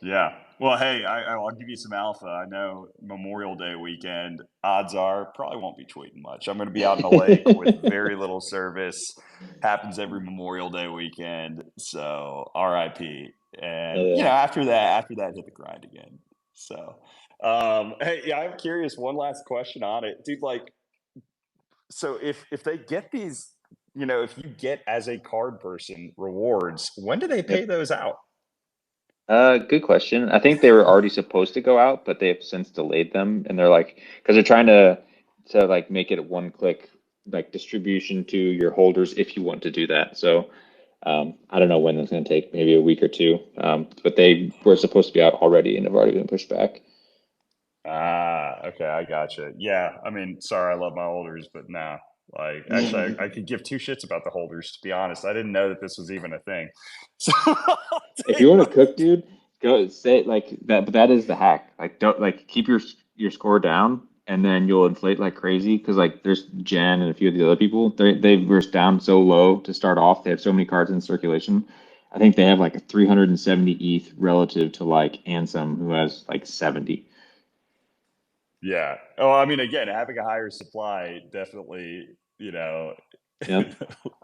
Speaker 1: Yeah. Well, hey, I'll give you some alpha. I know Memorial Day weekend, odds are probably won't be tweeting much. I'm going to be out in the lake with very little service. Happens every Memorial Day weekend. So RIP.
Speaker 5: Oh
Speaker 1: And,
Speaker 5: yeah.
Speaker 1: after that, hit the grind again. So, hey, yeah, I'm curious. One last question on it, dude. Like, so if they get these, if you get as a card person rewards, when do they pay
Speaker 5: Yep.
Speaker 1: those out?
Speaker 5: Good question. I think they were already supposed to go out, but they have since delayed them, and they're like, because they're trying to like make it a one-click like distribution to your holders if you want to do that. So I don't know when that's going to take, maybe a week or two. But they were supposed to be out already and have already been pushed back.
Speaker 1: Ah, okay, I gotcha. Yeah, I mean, sorry, I love my holders, but nah. Like, actually, I could give two shits about the holders, to be honest. I didn't know that this was even a thing. So I'll
Speaker 5: If you
Speaker 1: take
Speaker 5: want
Speaker 1: my.
Speaker 5: to cook, dude, go say like that. But that is the hack. Like, don't like keep your score down, and then you'll inflate like crazy. Because like there's Jen and a few of the other people. They were down so low to start off. They have so many cards in circulation. I think they have like a 370 ETH relative to like Ansem, who has like 70.
Speaker 1: Yeah. Oh, I mean, again, having a higher supply definitely,
Speaker 5: Yep.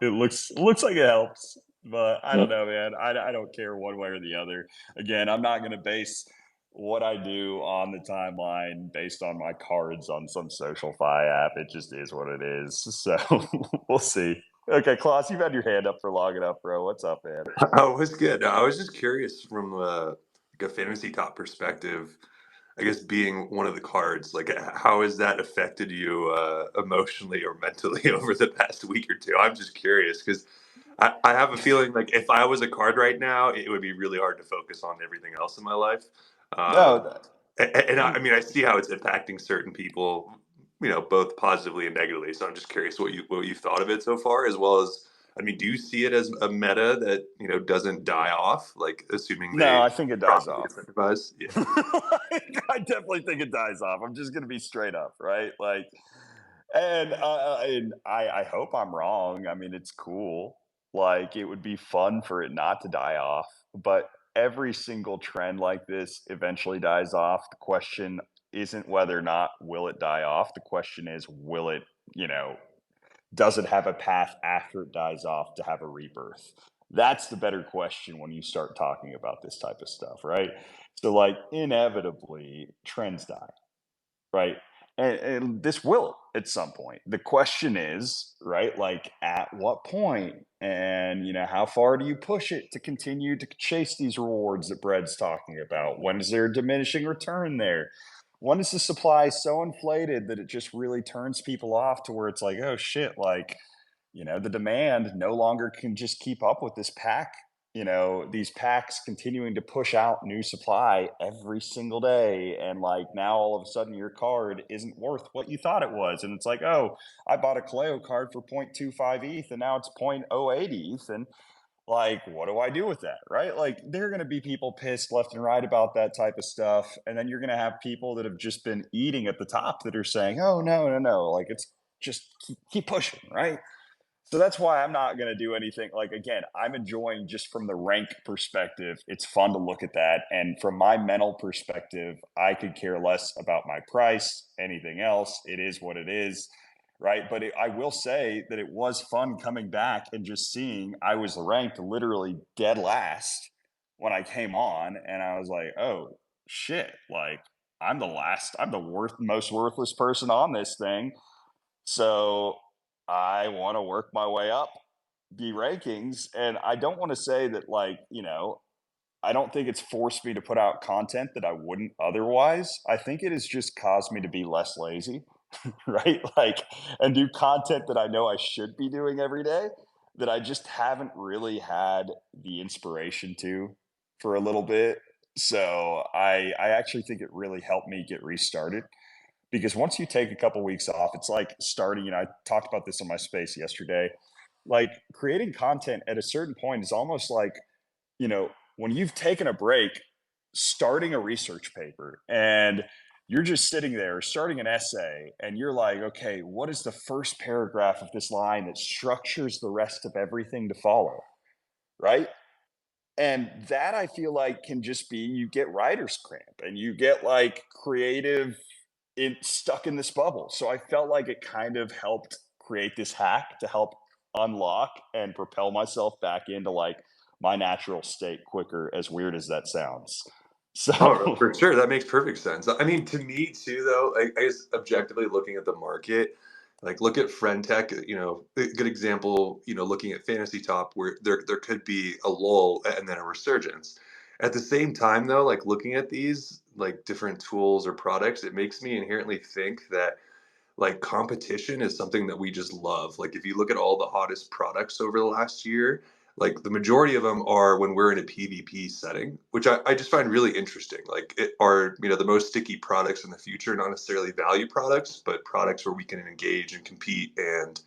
Speaker 1: it looks like it helps, but I don't
Speaker 5: Yep.
Speaker 1: know, man. I don't care one way or the other. Again, I'm not going to base what I do on the timeline based on my cards on some social fi app. It just is what it is. So we'll see. Okay, Klaus, you've had your hand up for long enough, bro. What's up, man?
Speaker 4: Oh, it was good. I was just curious from like a fantasy top perspective. I guess being one of the cards, like how has that affected you emotionally or mentally over the past week or two? I'm just curious because I have a feeling like if I was a card right now, it would be really hard to focus on everything else in my life.
Speaker 1: No,
Speaker 4: And I
Speaker 1: I'm
Speaker 4: mean, I see how it's impacting certain people, both positively and negatively. So I'm just curious what you thought of it so far, as well as, I mean, do you see it as a meta that doesn't die off, like assuming
Speaker 1: no,
Speaker 4: they
Speaker 1: I think it dies
Speaker 4: properly
Speaker 1: off.
Speaker 4: incentivize? Yeah.
Speaker 1: I definitely think it dies off. I'm just gonna be straight up, right? Like, and I hope I'm wrong. I mean, it's cool. Like, it would be fun for it not to die off, but every single trend like this eventually dies off. The question isn't whether or not will it die off. The question is, will it, you know, does it have a path after it dies off to have a rebirth? That's the better question when you start talking about this type of stuff, right? So, like, inevitably, trends die, right? And this will at some point. The question is, right, like at what point, and how far do you push it to continue to chase these rewards that Bread's talking about? When is there a diminishing return there? When is the supply so inflated that it just really turns people off to where it's like, oh shit, like, the demand no longer can just keep up with this pack, these packs continuing to push out new supply every single day. And like now all of a sudden your card isn't worth what you thought it was. And it's like, oh, I bought a Kaleo card for 0.25 ETH and now it's 0.08 ETH. And like, what do I do with that? Right? Like, there are going to be people pissed left and right about that type of stuff. And then you're going to have people that have just been eating at the top that are saying, oh, no, no, no. Like, it's just keep pushing. Right. So that's why I'm not going to do anything. Like, again, I'm enjoying just from the rank perspective. It's fun to look at that. And from my mental perspective, I could care less about my price, anything else. It is what it is. Right. But I will say that it was fun coming back and just seeing I was ranked literally dead last when I came on. And I was like, oh, shit. Like, I'm the last, I'm the most worthless person on this thing. So I want to work my way up the rankings. And I don't want to say that, like, I don't think it's forced me to put out content that I wouldn't otherwise. I think it has just caused me to be less lazy, right? Like, and do content that I know I should be doing every day that I just haven't really had the inspiration to for a little bit. So I actually think it really helped me get restarted because once you take a couple weeks off, it's like starting. I talked about this on my space yesterday. Like creating content at a certain point is almost like, when you've taken a break, starting a research paper and you're just sitting there starting an essay and you're like, okay, what is the first paragraph of this line that structures the rest of everything to follow? Right. And that I feel like can just be you get writer's cramp and you get like creative stuck in this bubble. So I felt like it kind of helped create this hack to help unlock and propel myself back into like my natural state quicker, as weird as that sounds.
Speaker 4: Oh, no,
Speaker 1: So
Speaker 4: for sure. That makes perfect sense. I mean, to me too, though, I guess objectively looking at the market, like look at Friend Tech, a good example, looking at Fantasy Top where there could be a lull and then a resurgence. At the same time, though, like looking at these like different tools or products, it makes me inherently think that like competition is something that we just love. Like if you look at all the hottest products over the last year, like the majority of them are when we're in a PvP setting, which I just find really interesting. Like it are, the most sticky products in the future, not necessarily value products, but products where we can engage and compete and,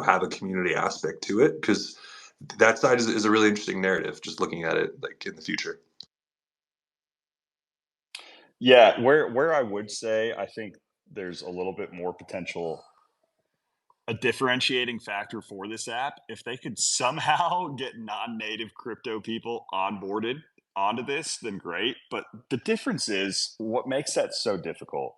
Speaker 4: have a community aspect to it. Because that side is a really interesting narrative, just looking at it like in the future.
Speaker 1: yeah, where I would say I think there's a little bit more potential, a differentiating factor for this app, if they could somehow get non-native crypto people onboarded onto this, then great. But the difference is what makes that so difficult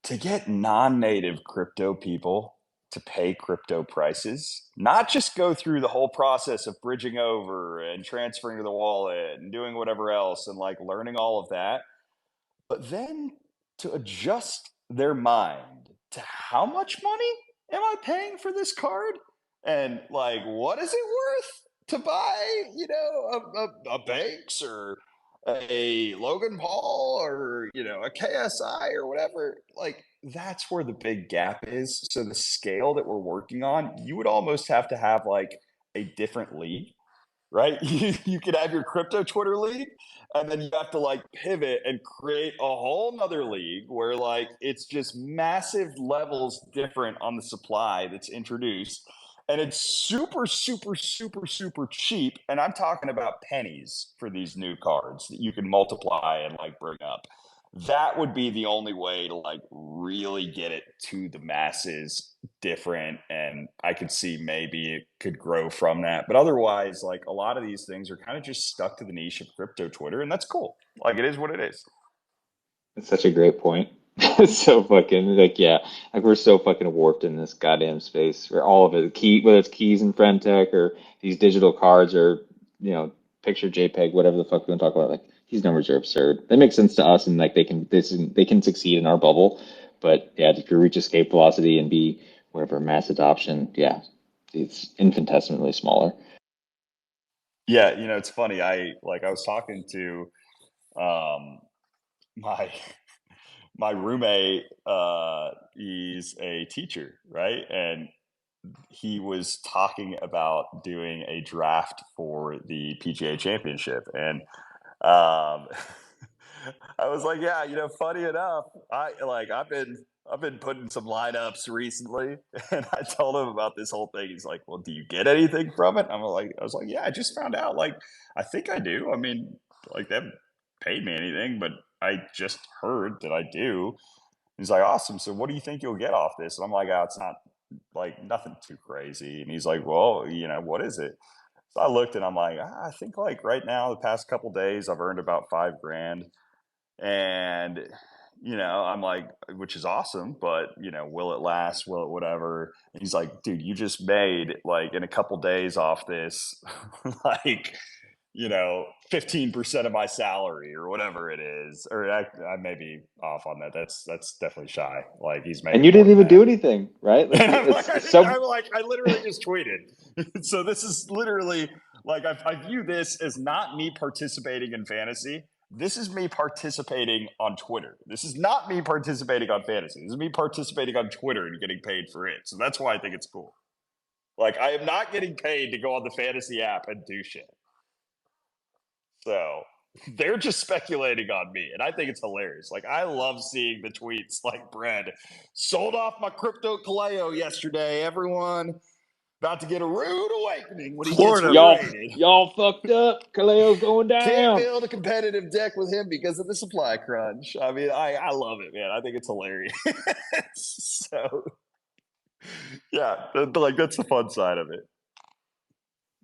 Speaker 1: to get non-native crypto people to pay crypto prices, not just go through the whole process of bridging over and transferring to the wallet and doing whatever else and like learning all of that, but then to adjust their mind to how much money am I paying for this card? And like, what is it worth to buy, a Banks or a Logan Paul or, a KSI or whatever? Like, that's where the big gap is. So the scale that we're working on, you would almost have to have like a different league, right? You could have your crypto Twitter league, and then you have to like pivot and create a whole nother league where like it's just massive levels different on the supply that's introduced. And it's super, super, super, super cheap. And I'm talking about pennies for these new cards that you can multiply and like bring up. That would be the only way to like really get it to the masses different, and I could see maybe it could grow from that. But otherwise, like a lot of these things are kind of just stuck to the niche of crypto Twitter, and that's cool. Like it is what it is.
Speaker 5: That's such a great point. It's so fucking like yeah, like we're so fucking warped in this goddamn space where all of it, whether it's keys and friend tech or these digital cards or picture JPEG, whatever the fuck we want to talk about, like these numbers are absurd. They make sense to us and like they can succeed in our bubble, but yeah, if you reach escape velocity and be whatever mass adoption, yeah, it's infinitesimally smaller.
Speaker 1: Yeah, it's funny. I was talking to my my roommate. He's a teacher, right? And he was talking about doing a draft for the PGA Championship, and Um, I was like, yeah, funny enough, I've been putting some lineups recently, and I told him about this whole thing. He's like, well, do you get anything from it? I was like, yeah, I just found out. Like, I think I do. I mean, like they haven't paid me anything, but I just heard that I do. He's like, awesome. So what do you think you'll get off this? And I'm like, oh, it's not like nothing too crazy. And he's like, well, what is it? So I looked and I'm like, I think like right now, the past couple days, I've earned about 5 grand. And, I'm like, which is awesome, but, will it last? Will it whatever? And he's like, dude, you just made like in a couple days off this, like, 15% of my salary or whatever it is. Or I may be off on that. That's definitely shy. Like he's
Speaker 5: And
Speaker 1: making
Speaker 5: you
Speaker 1: more
Speaker 5: didn't
Speaker 1: than
Speaker 5: even
Speaker 1: that.
Speaker 5: do anything, right? Like
Speaker 1: And I'm like,
Speaker 5: it's so
Speaker 1: I literally just tweeted. So this is literally like, I view this as not me participating in fantasy. This is me participating on Twitter. This is not me participating on fantasy. This is me participating on Twitter and getting paid for it. So that's why I think it's cool. Like, I am not getting paid to go on the fantasy app and do shit. So they're just speculating on me, and I think it's hilarious. Like, I love seeing the tweets like, Brad, sold off my crypto Kaleo yesterday, everyone. About to get a rude awakening when he gets
Speaker 4: Florida.
Speaker 1: re-rated.
Speaker 5: y'all fucked up. Kaleo's going
Speaker 1: Can't
Speaker 5: down.
Speaker 1: build a competitive deck with him because of the supply crunch. I mean, I love it, man. I think it's hilarious. So, yeah, like that's the fun side of it.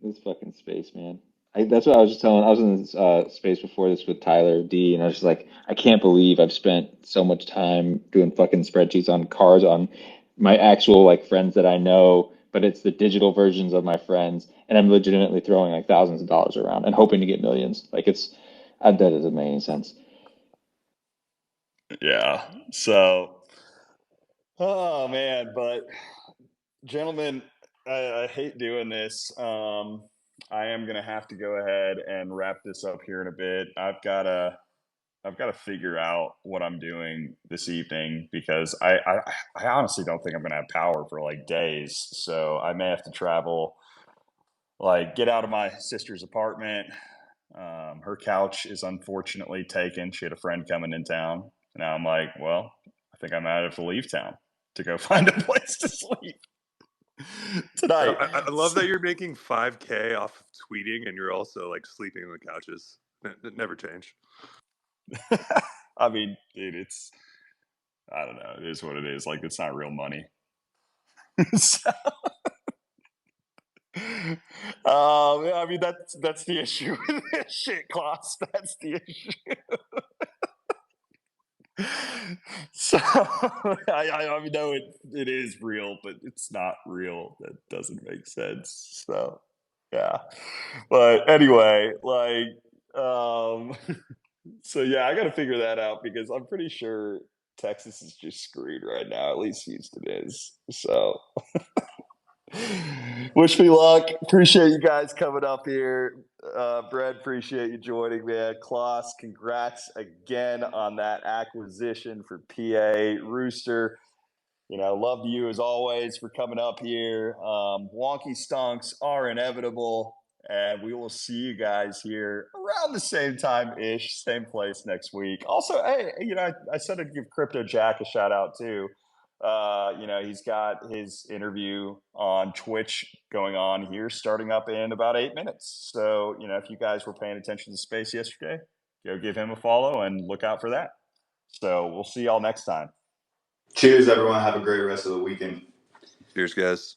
Speaker 5: This fucking space, man. That's what I was just telling. I was in this space before this with Tyler D, and I was just like, I can't believe I've spent so much time doing fucking spreadsheets on cards on my actual like friends that I know, but it's the digital versions of my friends, and I'm legitimately throwing like thousands of dollars around and hoping to get millions. Like that doesn't make any sense.
Speaker 1: Yeah. So, oh man, but gentlemen, I hate doing this. I am gonna have to go ahead and wrap this up here in a bit. I've got to figure out what I'm doing this evening because I honestly don't think I'm gonna have power for like days. So I may have to travel, like get out of my sister's apartment. Her couch is unfortunately taken. She had a friend coming in town. Now I'm like, well, I think I might have to leave town to go find a place to sleep tonight.
Speaker 4: I love that you're making 5K off of tweeting and you're also like sleeping on the couches. It never change.
Speaker 1: I mean, dude, I don't know. It is what it is. Like, it's not real money. So, I mean, that's the issue with this shit cost. That's the issue. So I know it is real, but it's not real. That doesn't make sense. So yeah. But anyway, like so yeah, I gotta figure that out because I'm pretty sure Texas is just screwed right now. At least Houston is. So wish me luck. Appreciate you guys coming up here. Brett, appreciate you joining, man. Klaus, congrats again on that acquisition for PA Rooster. You know, love you as always for coming up here. Wonky Stonks are inevitable, and we will see you guys here around the same time ish, same place next week. Also, hey, you know, I said I'd give Crypto Jack a shout out too. You know, he's got his interview on Twitch going on here, starting up in about 8 minutes. So, you know, if you guys were paying attention to space yesterday, go give him a follow and look out for that. So we'll see y'all next time.
Speaker 2: Cheers, everyone. Have a great rest of the weekend.
Speaker 4: Cheers, guys.